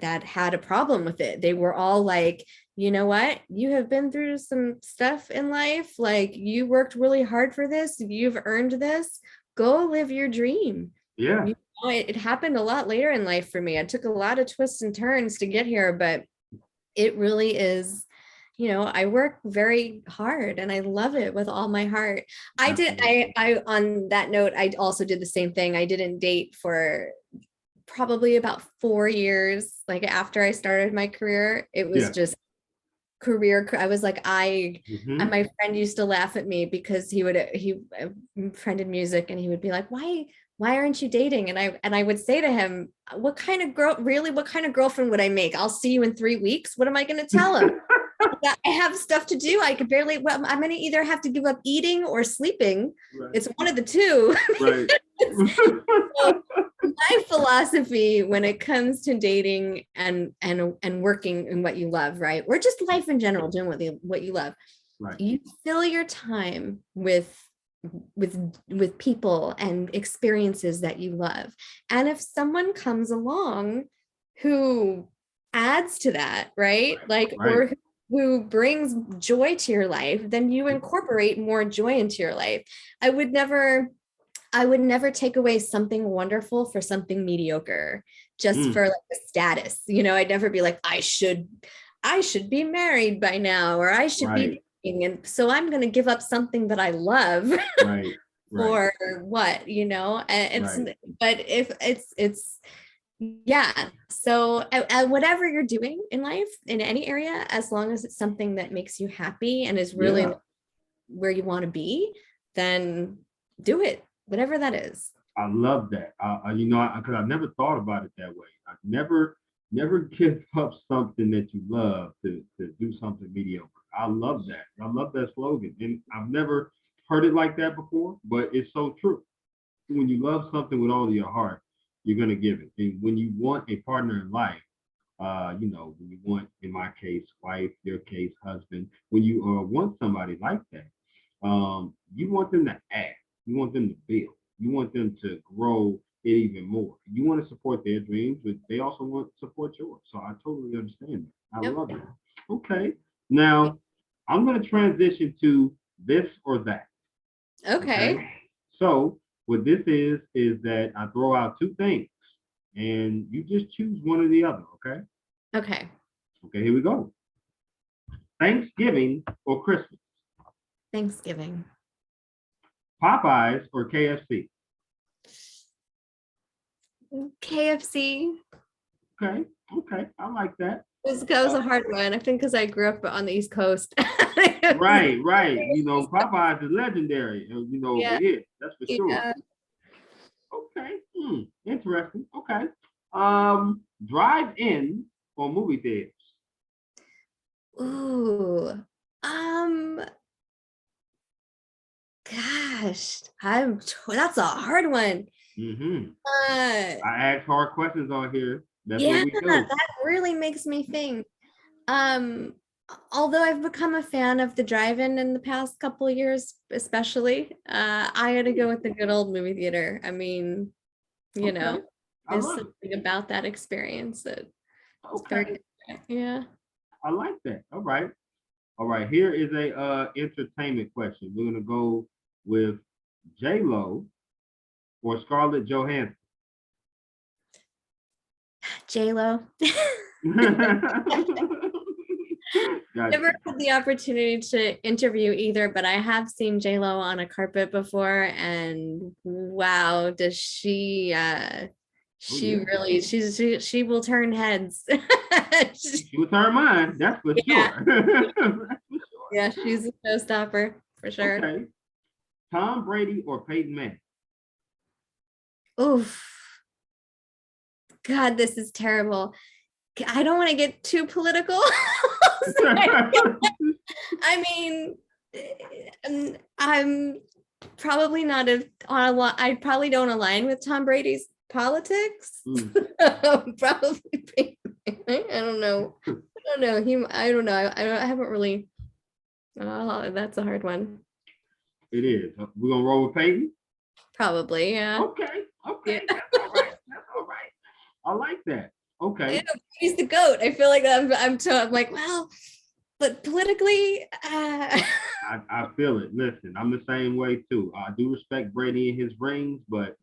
had a problem with it. They were all like, you know what? You have been through some stuff in life. Like you worked really hard for this. You've earned this. Go live your dream. yeah, It happened a lot later in life for me. I took a lot of twists and turns to get here, but it really is, I work very hard and I love it with all my heart. I on that note, I also did the same thing. I didn't date for probably about 4 years. Like after I started my career, it was yeah. just career. I was like, and Mm-hmm. my friend used to laugh at me because he friend in music and he would be like, why aren't you dating? And I would say to him, what kind of girlfriend would I make? I'll see you in 3 weeks. What am I going to tell him? I have stuff to do. I could barely, well, I'm going to either have to give up eating or sleeping. Right, It's one of the two. right. So my philosophy when it comes to dating and working in what you love, right? Or just life in general, doing what you love. Right. You fill your time with people and experiences that you love. And if someone comes along who adds to that, right? Like, Right. or who brings joy to your life, then you incorporate more joy into your life. I would never take away something wonderful for something mediocre just Mm, for like a status. I'd never be like, I should be married by now, or I should right. be dating. And so I'm going to give up something that I love Right. Right. for what, and it's, Right. but if it's, yeah. So whatever you're doing in life, in any area, as long as it's something that makes you happy and is really Yeah. where you want to be, then do it, whatever that is. I love that. Because I never thought about it that way. I never give up something that you love to do something mediocre. I love that. I love that slogan. And I've never heard it like that before, but it's so true. When you love something with all of your heart, you're gonna give it. And when you want a partner in life, when you want, in my case, wife, your case, husband, when you want somebody like that, you want them to act, you want them to build, you want them to grow it even more. You want to support their dreams, but they also want to support yours. So I totally understand that. I Yep. love it. Okay, now I'm going to transition to this or that. Okay. Okay, so what this is that I throw out two things, and you just choose one or the other. Okay. Okay. Okay, here we go. Thanksgiving or Christmas? Thanksgiving. Popeyes or KFC? KFC. Okay, okay, I like that. That was Uh, a hard one. I think because I grew up on the East Coast. right, right. Popeyes is legendary. Over Yeah. here, that's for sure. Yeah. Okay, interesting. Okay, drive-in or movie theaters? Ooh. Um, God, Gosh, that's a hard one. Mm-hmm. Uh, I ask hard questions on here. That's what yeah, we do. that really makes me think. Um, Although I've become a fan of the drive-in in the past couple of years, especially, I had to go with the good old movie theater. I mean, you know, Okay. I there's love it. something about that experience that it's Okay. very, yeah. I like that. All right. All right. Here is a entertainment question. We're gonna go with J Lo or Scarlett Johansson. J-Lo. Never Gotcha. had the opportunity to interview either, but I have seen J-Lo on a carpet before, and wow, does Oh she yeah. really she will turn heads. She was her mind. That's for Yeah, sure. That's for sure. yeah, she's a showstopper for sure. Okay. Tom Brady or Peyton Manning? Oof, God, this is terrible. I don't want to get too political. I mean, I'm probably not on a lot. I probably don't align with Tom Brady's politics. Mm, Probably, I don't know. I don't know. I don't know. I haven't really. Oh, that's a hard one. it is. We're gonna roll with Peyton. Probably, yeah. Okay. Yeah. Okay. That's all right. That's all right. I like that. Yeah, Okay. he's the goat. I feel like I'm like, well, but politically, I feel it. Listen, I'm the same way too. I do respect Brady and his rings, but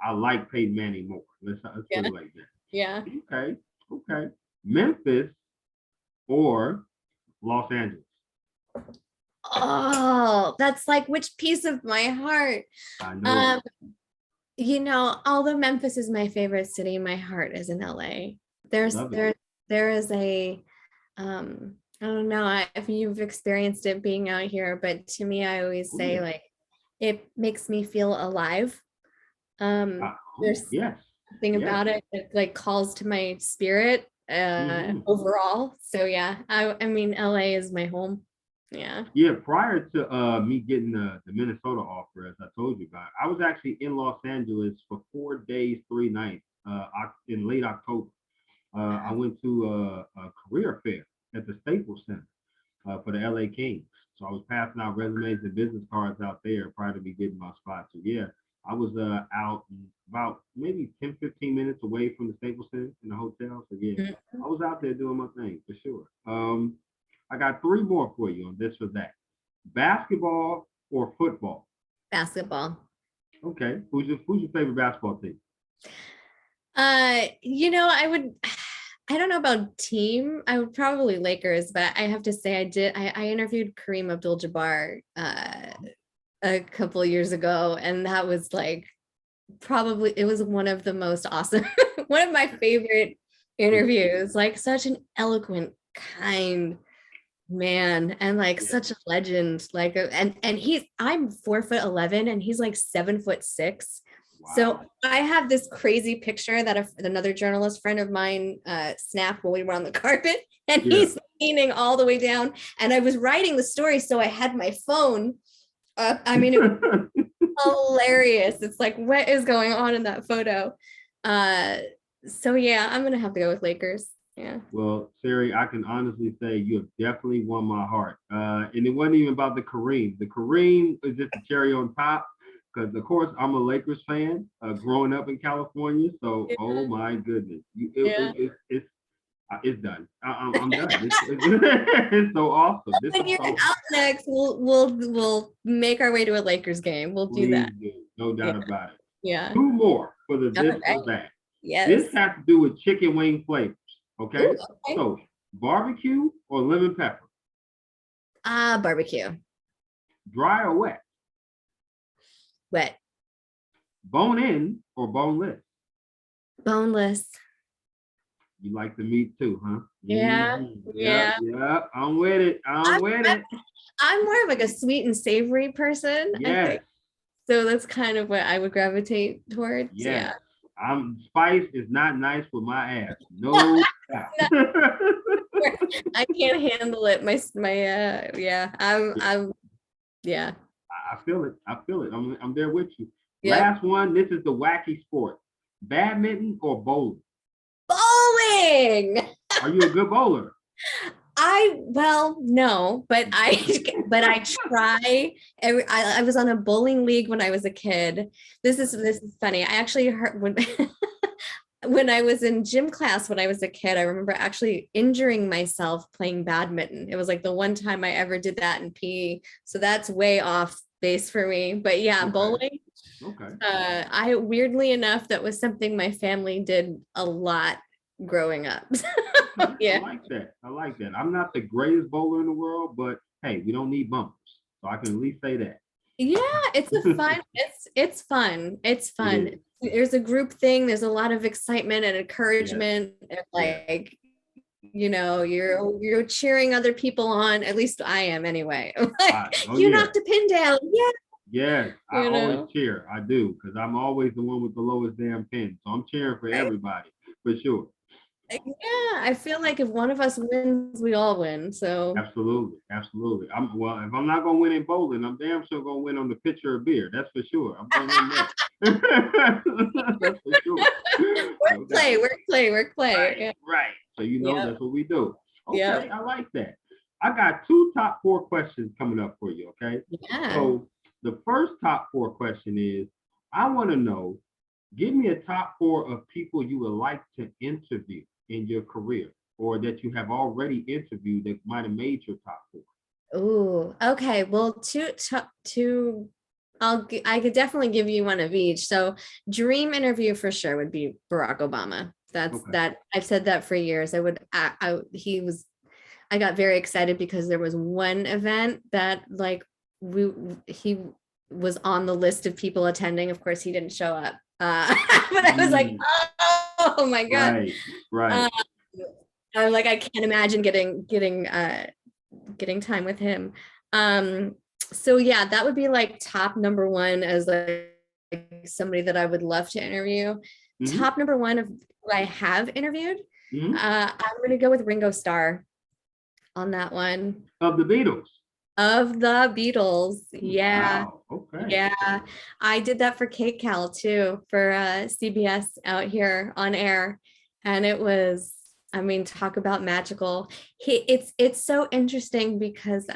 I like Peyton Manning more. Let's put yeah, it like that. yeah. Okay. Okay. Memphis or Los Angeles? Oh, that's like which piece of my heart? I know it. Um, although Memphis is my favorite city, my heart is in LA. There's Love it. there is a I don't know if you've experienced it being out here, but to me, I always Oh, say yeah. like it makes me feel alive. Uh, There's yes. something Yes. about it that like calls to my spirit Hmm. overall. So yeah, I mean LA is my home. Yeah. Yeah, prior to me getting the Minnesota offer, as I told you about, I was actually in Los Angeles for 4 days, 3 nights in late October. I went to a career fair at the Staples Center for the LA Kings. So I was passing out resumes and business cards out there prior to me getting my spot. So yeah, I was out about maybe 10, 15 minutes away from the Staples Center in the hotel. So yeah, Mhm. I was out there doing my thing for sure. I got three more for you on this or that. Basketball or football? Basketball. Okay. Who's your favorite basketball team? I don't know about team. I would probably Lakers, but I have to say I interviewed Kareem Abdul-Jabbar a couple of years ago, and that was like probably it was one of the most awesome, one of my favorite interviews. Like such an eloquent, kind man, and like Yeah. such a legend. Like, and I'm 4'11" and he's like 7'6". So Wow. I have this crazy picture that another journalist friend of mine snapped while we were on the carpet, and Yeah. he's leaning all the way down. And I was writing the story, so I had my phone up. I mean, it was hilarious. It's like, what is going on in that photo? Uh, so yeah, I'm gonna have to go with Lakers. Yeah. Well, Sari, I can honestly say you have definitely won my heart. And it wasn't even about the Kareem. The Kareem is just a cherry on top because, of course, I'm a Lakers fan growing up in California. So, oh my goodness, Yeah. it's done. I'm done. It's so awesome. This When is you're so out next, we'll make our way to a Lakers game. We'll do please that. do. No Yeah. doubt about it. Yeah. Two more for the All this right. or that. This Yes. has to do with chicken wing flavors. Ooh, Okay. okay. So, barbecue or lemon pepper? Barbecue. Dry or wet? Wet. Bone in or boneless? Boneless. You like the meat too, huh? Yeah. Yep, Yeah. yep. I'm with it. I'm I'm, with it. I'm more of like a sweet and savory person, I Yes, think. So that's kind of what I would gravitate towards. yes. Yeah. I'm spice is not nice with my ass. No doubt. I can't handle it. My yeah. I'm yeah. I feel it. I feel it. I'm there with you. Yep. Last one. This is the wacky sport. Badminton or bowling? Bowling. Are you a good bowler? Well, no, but I try. I was on a bowling league when I was a kid. This is funny. I actually heard when when I was in gym class when I was a kid, I remember actually injuring myself playing badminton. It was like the one time I ever did that in PE. So that's way off base for me. But yeah, Okay. bowling. Okay. I weirdly enough, that was something my family did a lot growing up. Okay. Yeah. I like that. I like that. I'm not the greatest bowler in the world, but hey, we don't need bumpers. So I can at least say that. Yeah, it's a fun, it's fun. It's It fun. is. There's a group thing, there's a lot of excitement and Yes. encouragement. And Yes. like, you're cheering other people on. At least I am anyway. Like, Oh you yeah. knocked a pin down. Yeah, Yes. I you always know. cheer. I do, because I'm always the one with the lowest damn pin. So I'm cheering for Right? everybody for sure. Yeah, I feel like if one of us wins, we all win. So Absolutely. Absolutely. If I'm not gonna win in bowling, I'm damn sure gonna win on the pitcher of beer. That's for sure. I'm gonna win that. That's for sure. No work doubt. play, work play, work play. Right, Yeah. right. So Yep. that's what we do. Yep. Okay, I like that. I got two top four questions coming up for you. Okay. Yeah. So the first top four question is, I want to know, give me a top four of people you would like to interview in your career, or that you have already interviewed that might have made your top four. Ooh, okay. Well, I could definitely give you one of each. So, dream interview for sure would be Barack Obama. Okay. That I've said that for years. I got very excited because there was one event that like he was on the list of people attending. Of course, he didn't show up. But I was like, oh my God. Right, right. I'm like, I can't imagine getting time with him. So yeah, that would be like top number one as like somebody that I would love to interview. Mhm, Top number one of who I have interviewed. mhm. I'm gonna go with Ringo Starr on that one. Of the Beatles. Of the Beatles. Yeah. Wow. Okay. Yeah. I did that for KCAL too, for CBS out here on air. And it was, I mean, talk about magical. It's so interesting because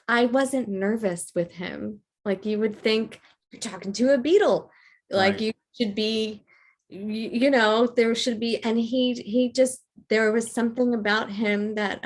I wasn't nervous with him. Like you would think you're talking to a Beatle. Like Right. you should be, there should be, and he just, there was something about him that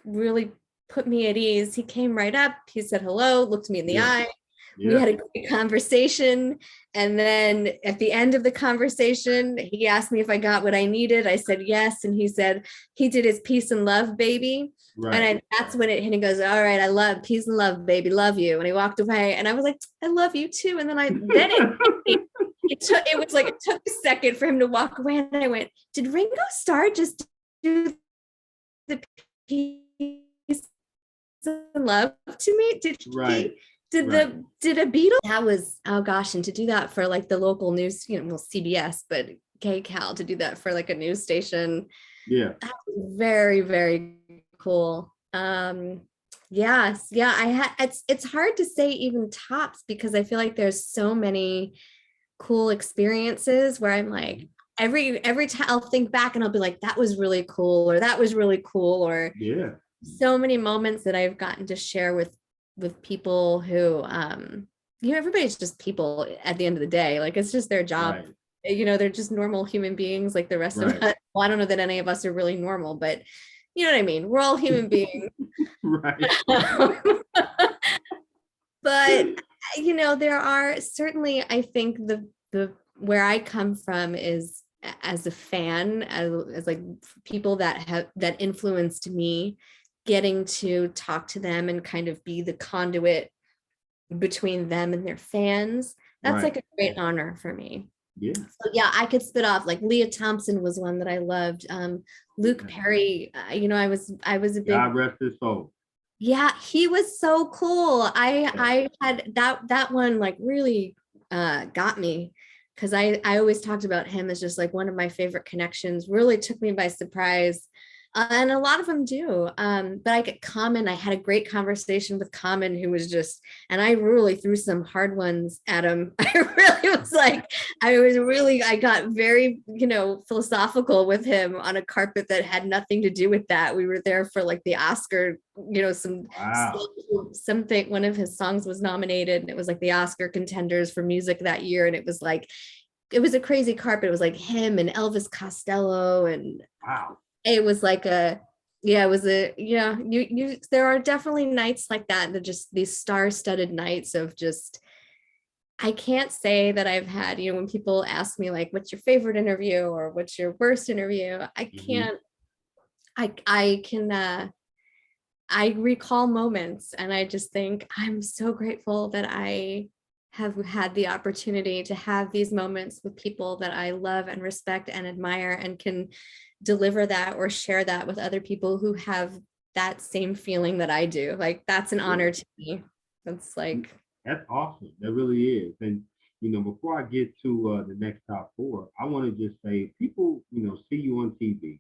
really put me at ease. He came right up, he said hello, looked me in the Yeah. eye. We Yeah. had a great conversation. And then at the end of the conversation, he asked me if I got what I needed. I said yes. And he said he did his peace and love, baby. Right. And that's when it hit and goes, all right, I love peace and love, baby, love you. And he walked away and I was like, I love you too. And then it took a second for him to walk away. And I went, did Ringo Starr just do the peace and love to me? Right. Did a Beatle? That was, oh gosh, and to do that for like the local news, CBS, but KCAL, to do that for like a news station, Yeah. that was very, very cool. Yes, yeah, it's hard to say even tops because I feel like there's so many cool experiences where I'm like, every time I'll think back and I'll be like, that was really cool, or that was really cool, or Yeah. so many moments that I've gotten to share with people who everybody's just people at the end of the day. Like it's just their job. Right. They're just normal human beings like the rest of Right. us. Well, I don't know that any of us are really normal, but you know what I mean? We're all human beings. Right. But there are certainly, I think the where I come from is as a fan, as like people that influenced me, getting to talk to them and kind of be the conduit between them and their fans. That's Right. like a great honor for me. Yeah. So yeah, I could spit off like Leah Thompson was one that I loved. Luke Perry, I was a big, God rest his soul. yeah, he was so cool. I had that one like really got me because I always talked about him as just like one of my favorite connections. Really took me by surprise. And a lot of them do. But I get Common. I had a great conversation with Common, who was just, and I really threw some hard ones at him. I really was like, I got very, philosophical with him on a carpet that had nothing to do with that. We were there for like the Oscar, Wow. something, one of his songs was nominated, and it was like the Oscar contenders for music that year. And it was like, it was a crazy carpet. It was like him and Elvis Costello, and Wow. it was like it was there are definitely nights like that just these star-studded nights of just, I can't say that I've had, when people ask me like, what's your favorite interview or what's your worst interview, I Mm-hmm. can't, I can I recall moments, and I just think I'm so grateful that I have had the opportunity to have these moments with people that I love and respect and admire, and can deliver that or share that with other people who have that same feeling that I do. Like, that's an honor to me. That's like, That's awesome. That really is. And before I get to the next top four, I want to just say people, see you on TV,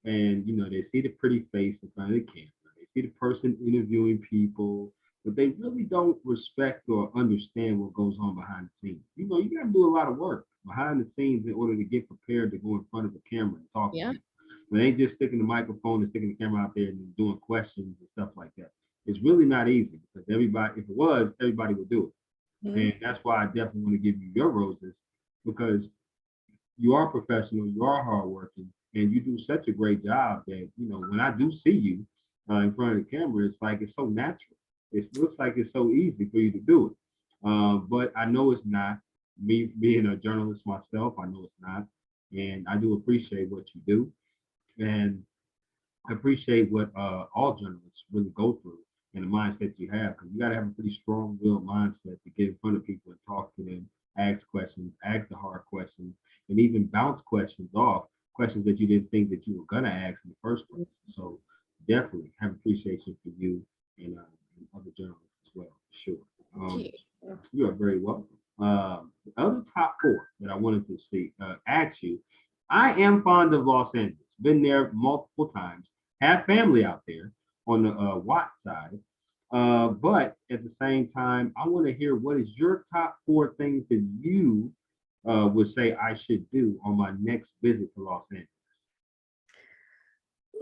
and they see the pretty face in front of the camera. They see the person interviewing people, but they really don't respect or understand what goes on behind the scenes. You got to do a lot of work behind the scenes in order to get prepared to go in front of the camera and talk to yeah. people. But they ain't just sticking the microphone and sticking the camera out there and doing questions and stuff like that. It's really not easy, because everybody, if it was, everybody would do it. Mhm. And that's why I definitely want to give you your roses, because you are professional, you are hardworking, and you do such a great job that when I do see you in front of the camera, it's like it's so natural. It looks like it's so easy for you to do it, but I know it's not. Me being a journalist myself, I know it's not, and I do appreciate what you do, and I appreciate what all journalists really go through and the mindset you have, because you got to have a pretty strong-willed mindset to get in front of people and talk to them, ask questions, ask the hard questions, and even bounce questions off, questions that you didn't think that you were gonna ask in the first place. So definitely have appreciation for you and other journalists as well, for sure. Thank you. You are very welcome. The other top four that I wanted to see, ask you, I am fond of Los Angeles. Been there multiple times. Have family out there on the Watt side. But at the same time, I want to hear, what is your top four things that you would say I should do on my next visit to Los Angeles?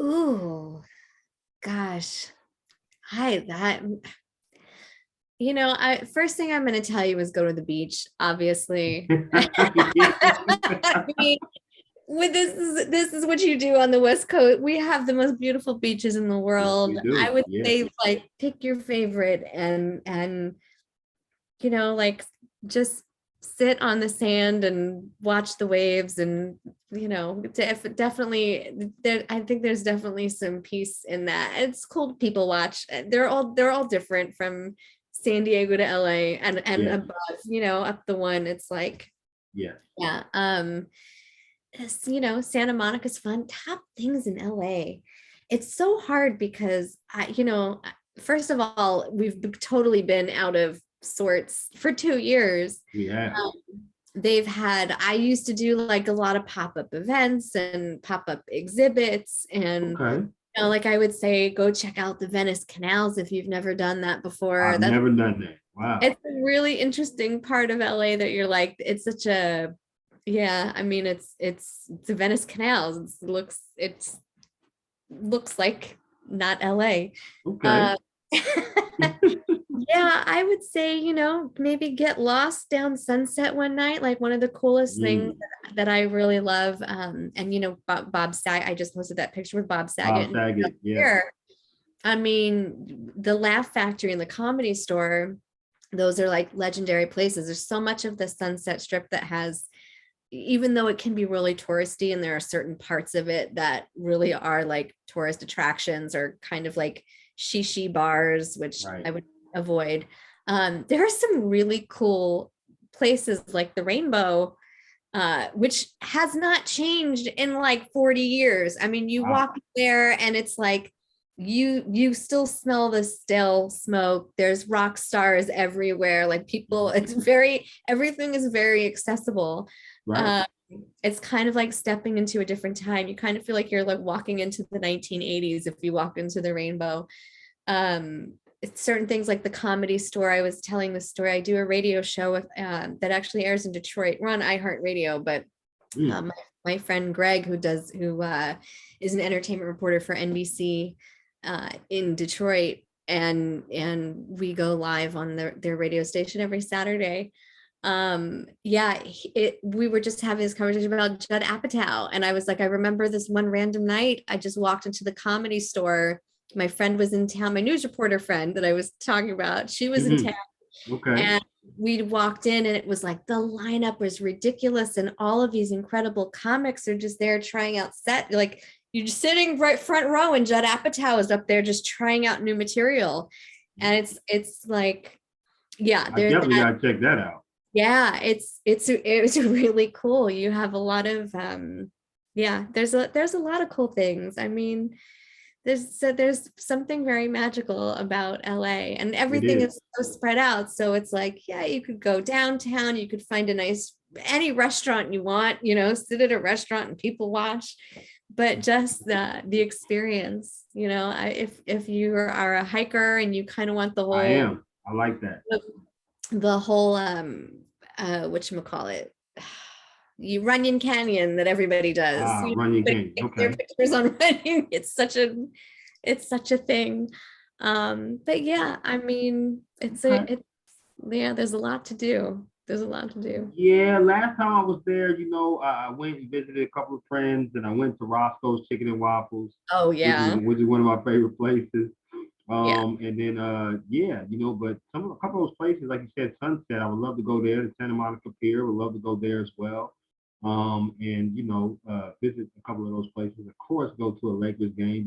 Ooh, gosh. That I first thing I'm going to tell you is go to the beach, obviously. I mean, with this is what you do on the West Coast. We have the most beautiful beaches in the Yes, we world. I do. would Yes. say like pick your favorite, and like just sit on the sand and watch the waves, and definitely there, I think there's definitely some peace in that. It's cool to people watch. They're all different from San Diego to LA and Yes. above, up the one. It's like, Yes. yeah. Santa Monica's fun. Top things in LA. It's so hard because first of all, we've totally been out of sorts for 2 years. We have. I used to do like a lot of pop-up events and pop-up exhibits, and Okay. like I would say, go check out the Venice canals if you've never done that before. I've never done that. Wow. It's a really interesting part of LA that you're like, it's such a, yeah, I mean, it's the Venice canals. It looks like not LA. Okay. Uh, yeah, I would say, maybe get lost down Sunset one night. Like, one of the coolest things Mm. that I really love. And Bob Saget, I just posted that picture with Bob Bob Saget. Saget. Yes. Here, I mean, the Laugh Factory and the Comedy Store, those are like legendary places. There's so much of the Sunset Strip that has, even though it can be really touristy, and there are certain parts of it that really are like tourist attractions, or kind of like shishi bars, which Right. I would avoid. There are some really cool places like the Rainbow, which has not changed in like 40 years. I mean, you Wow. walk there and it's like you still smell the stale smoke. There's rock stars everywhere. Like, people, it's very, everything is very accessible. Right. it's kind of like stepping into a different time. You kind of feel like you're like walking into the 1980s if you walk into the Rainbow. It's certain things like the Comedy Store. I was telling the story. I do a radio show with that actually airs in Detroit. We're on iHeartRadio, but Mm. my friend Greg, who is an entertainment reporter for NBC in Detroit, and we go live on their radio station every Saturday. Yeah, we were just having this conversation about Judd Apatow, and I was like, I remember this one random night I just walked into the Comedy Store. My friend was in town, my news reporter friend that I was talking about, she was in town, Okay. and we walked in and it was like the lineup was ridiculous and all of these incredible comics are just there trying out set, like you're just sitting right front row and Judd Apatow is up there just trying out new material. And it's like, yeah, I there definitely that, gotta check that out. yeah, it's really cool. You have a lot of yeah, there's a lot of cool things. I mean, there's something very magical about LA, and It everything is. is so spread out. So it's like, yeah, you could go downtown, you could find a nice any restaurant you want, sit at a restaurant and people watch. But just the experience, if you are a hiker and you kind of want I am. I like that. the whole whatchamacallit, you Runyon Canyon that everybody does. Running Everybody Canyon. takes their Okay. pictures on Runyon. It's such a thing. But yeah, I mean, Okay. yeah, there's a lot to do. There's a lot to do. Yeah, last time I was there, I went and visited a couple of friends, and I went to Roscoe's Chicken and Waffles, Oh which is yeah. which is one of my favorite places. Yeah. And then yeah, but a couple of those places, like you said, Sunset, I would love to go there. The Santa Monica Pier, would love to go there as well. And visit a couple of those places. Of course, go to a Lakers game.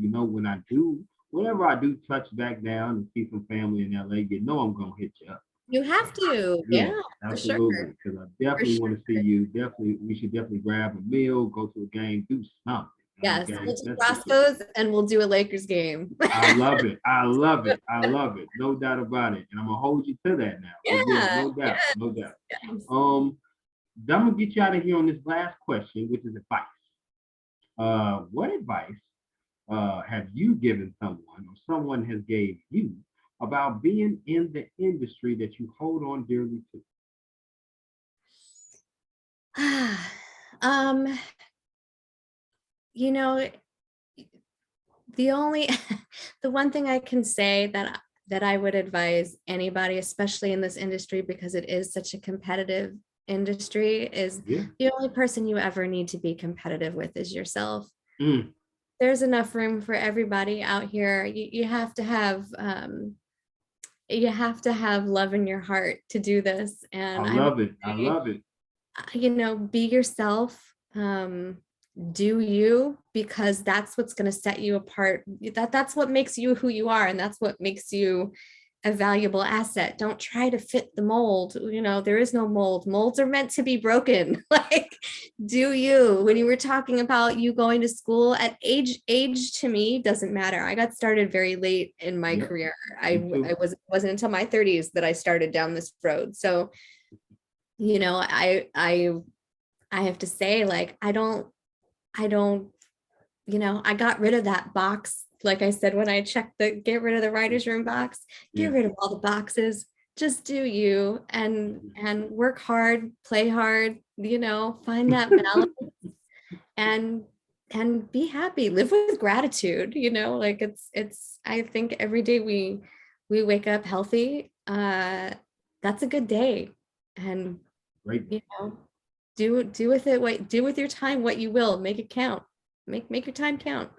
Whenever I do touch back down and see some family in LA, I'm gonna hit you up. You have to. Yeah, Yeah, for sure. absolutely. Because I For definitely sure. want to see you. Definitely, we should definitely grab a meal, go to a game, do something. Yes, Okay, we'll do that's for sure. Roscoe's and we'll do a Lakers game. I love it. I love it. I love it. No doubt about it. And I'm gonna hold you to that now. Oh yeah, Yeah. no doubt, Yes. no doubt. Yes. Um, I'm gonna get you out of here on this last question, which is advice. What advice have you given someone or someone has gave you about being in the industry that you hold on dearly to? um, you know, the only the one thing I can say that I would advise anybody, especially in this industry, because it is such a competitive industry, is Yeah. the only person you ever need to be competitive with is yourself. Mm, There's enough room for everybody out here. You have to have love in your heart to do this. I And I would love it. I say, love it. be yourself. Do you, because that's what's going to set you apart. That's what makes you who you are, and that's what makes you a valuable asset. Don't try to fit the mold. There is no mold. Molds are meant to be broken. Like, do you, when you were talking about you going to school at age to me doesn't matter. I got started very late in my Yep. career. Me too. I wasn't until my 30s that I started down this road. So, I have to say, like, I don't, I got rid of that box. Like I said, when I checked get rid of the writer's room box, Yeah. get rid of all the boxes, just do you, and work hard, play hard, find that balance, and be happy, live with gratitude, like I think every day we wake up healthy, that's a good day. And, Great. you know, do with it what do with your time what you will, make it count, make your time count.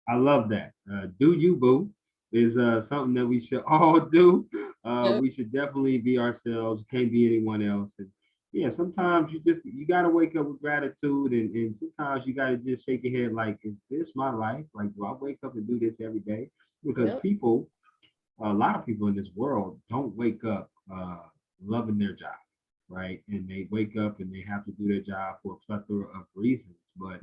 I love that. Do you, boo, is something that we should all do. Yep. We should definitely be ourselves. Can't be anyone else. And yeah, sometimes you gotta wake up with gratitude, and sometimes you gotta just shake your head like, is this my life? Like, do I wake up and do this every day? Because Yep. a lot of people in this world don't wake up loving their job, right? And they wake up and they have to do their job for a plethora of reasons. But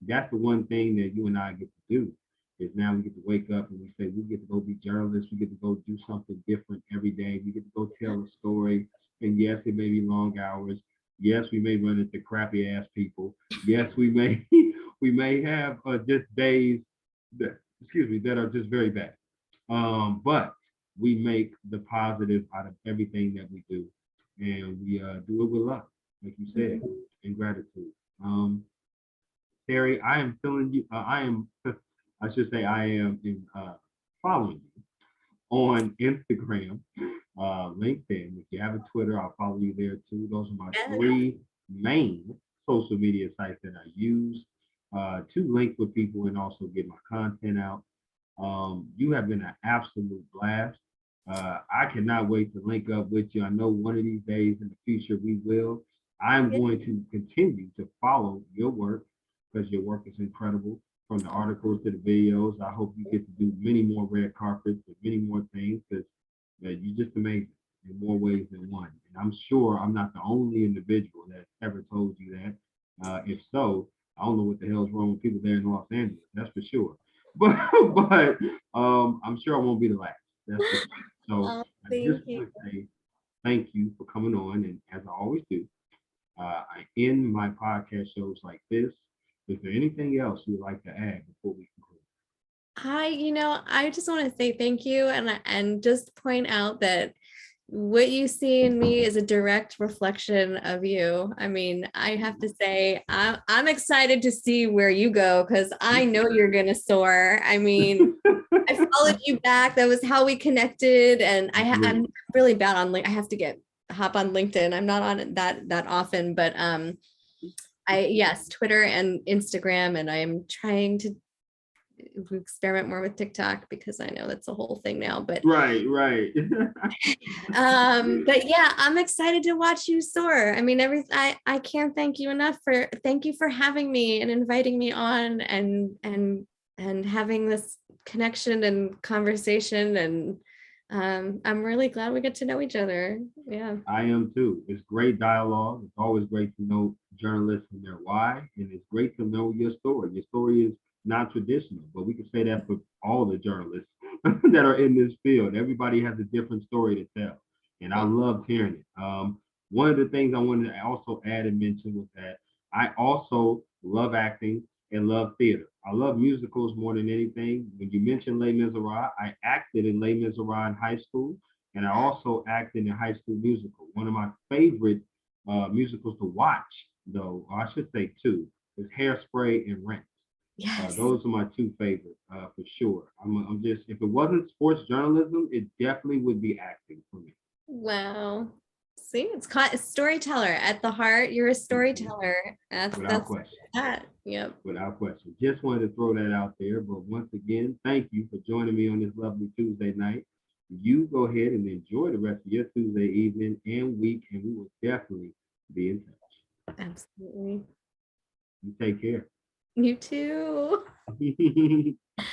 that's the one thing that you and I get to do is now we get to wake up and we say we get to go be journalists. We get to go do something different every day. We get to go tell a story. And yes, it may be long hours, Yes, we may run into crappy ass people. Yes, we may we may have just days that, excuse me, that are just very bad. But we make the positive out of everything that we do, and we do it with love, like you said, Mhm. and gratitude. Terry, I am feeling you. I am, I should say, I am in, following you on Instagram, LinkedIn. If you have a Twitter, I'll follow you there too. Those are my Yes. three main social media sites that I use to link with people and also get my content out. You have been an absolute blast. I cannot wait to link up with you. I know one of these days in the future we will. I'm going to continue to follow your work because your work is incredible. From the articles to the videos, I hope you get to do many more red carpets and many more things because you're just amazing in more ways than one. And I'm sure I'm not the only individual that ever told you that. If so, I don't know what the hell's wrong with people there in Los Angeles. That's for sure. But but I'm sure I won't be the last. That's for sure. So Oh, I just thank you. want to say thank you for coming on. And as I always do, I end my podcast shows like this. Is there anything else you'd like to add before we conclude? I just want to say thank you and just point out that what you see in me is a direct reflection of you. I mean, I have to say, I'm excited to see where you go because I know you're gonna soar. I mean, I followed you back. That was how we connected, and I'm really bad on link. I have to hop on LinkedIn. I'm not on it that often, but I yes, Twitter and Instagram, and I'm trying to experiment more with TikTok because I know that's a whole thing now. Right, right. But yeah, I'm excited to watch you soar. I mean, I can't thank you enough thank you for having me and inviting me on and having this connection and conversation and I'm really glad we get to know each other. Yeah. I am too. It's great dialogue. It's always great to know journalists and their why, and it's great to know your story. Your story is not traditional, but we can say that for all the journalists that are in this field. Everybody has a different story to tell, and I loved hearing it. One of the things I wanted to also add and mention was that I also love acting and love theater. I love musicals more than anything. When you mentioned Les Miserables, I acted in Les Miserables in high school, and I also acted in High School Musical. One of my favorite musicals to watch, though, or I should say two, is Hairspray and Rent. Yes. Those are my two favorites for sure. I'm just, if it wasn't sports journalism, it definitely would be acting for me. Wow. See, it's called a storyteller at the heart. You're a storyteller. Without That's question. that. Yep. Without question. Just wanted to throw that out there. But once again, thank you for joining me on this lovely Tuesday night. You go ahead and enjoy the rest of your Tuesday evening and week, and we will definitely be in touch. Absolutely. You take care. You too.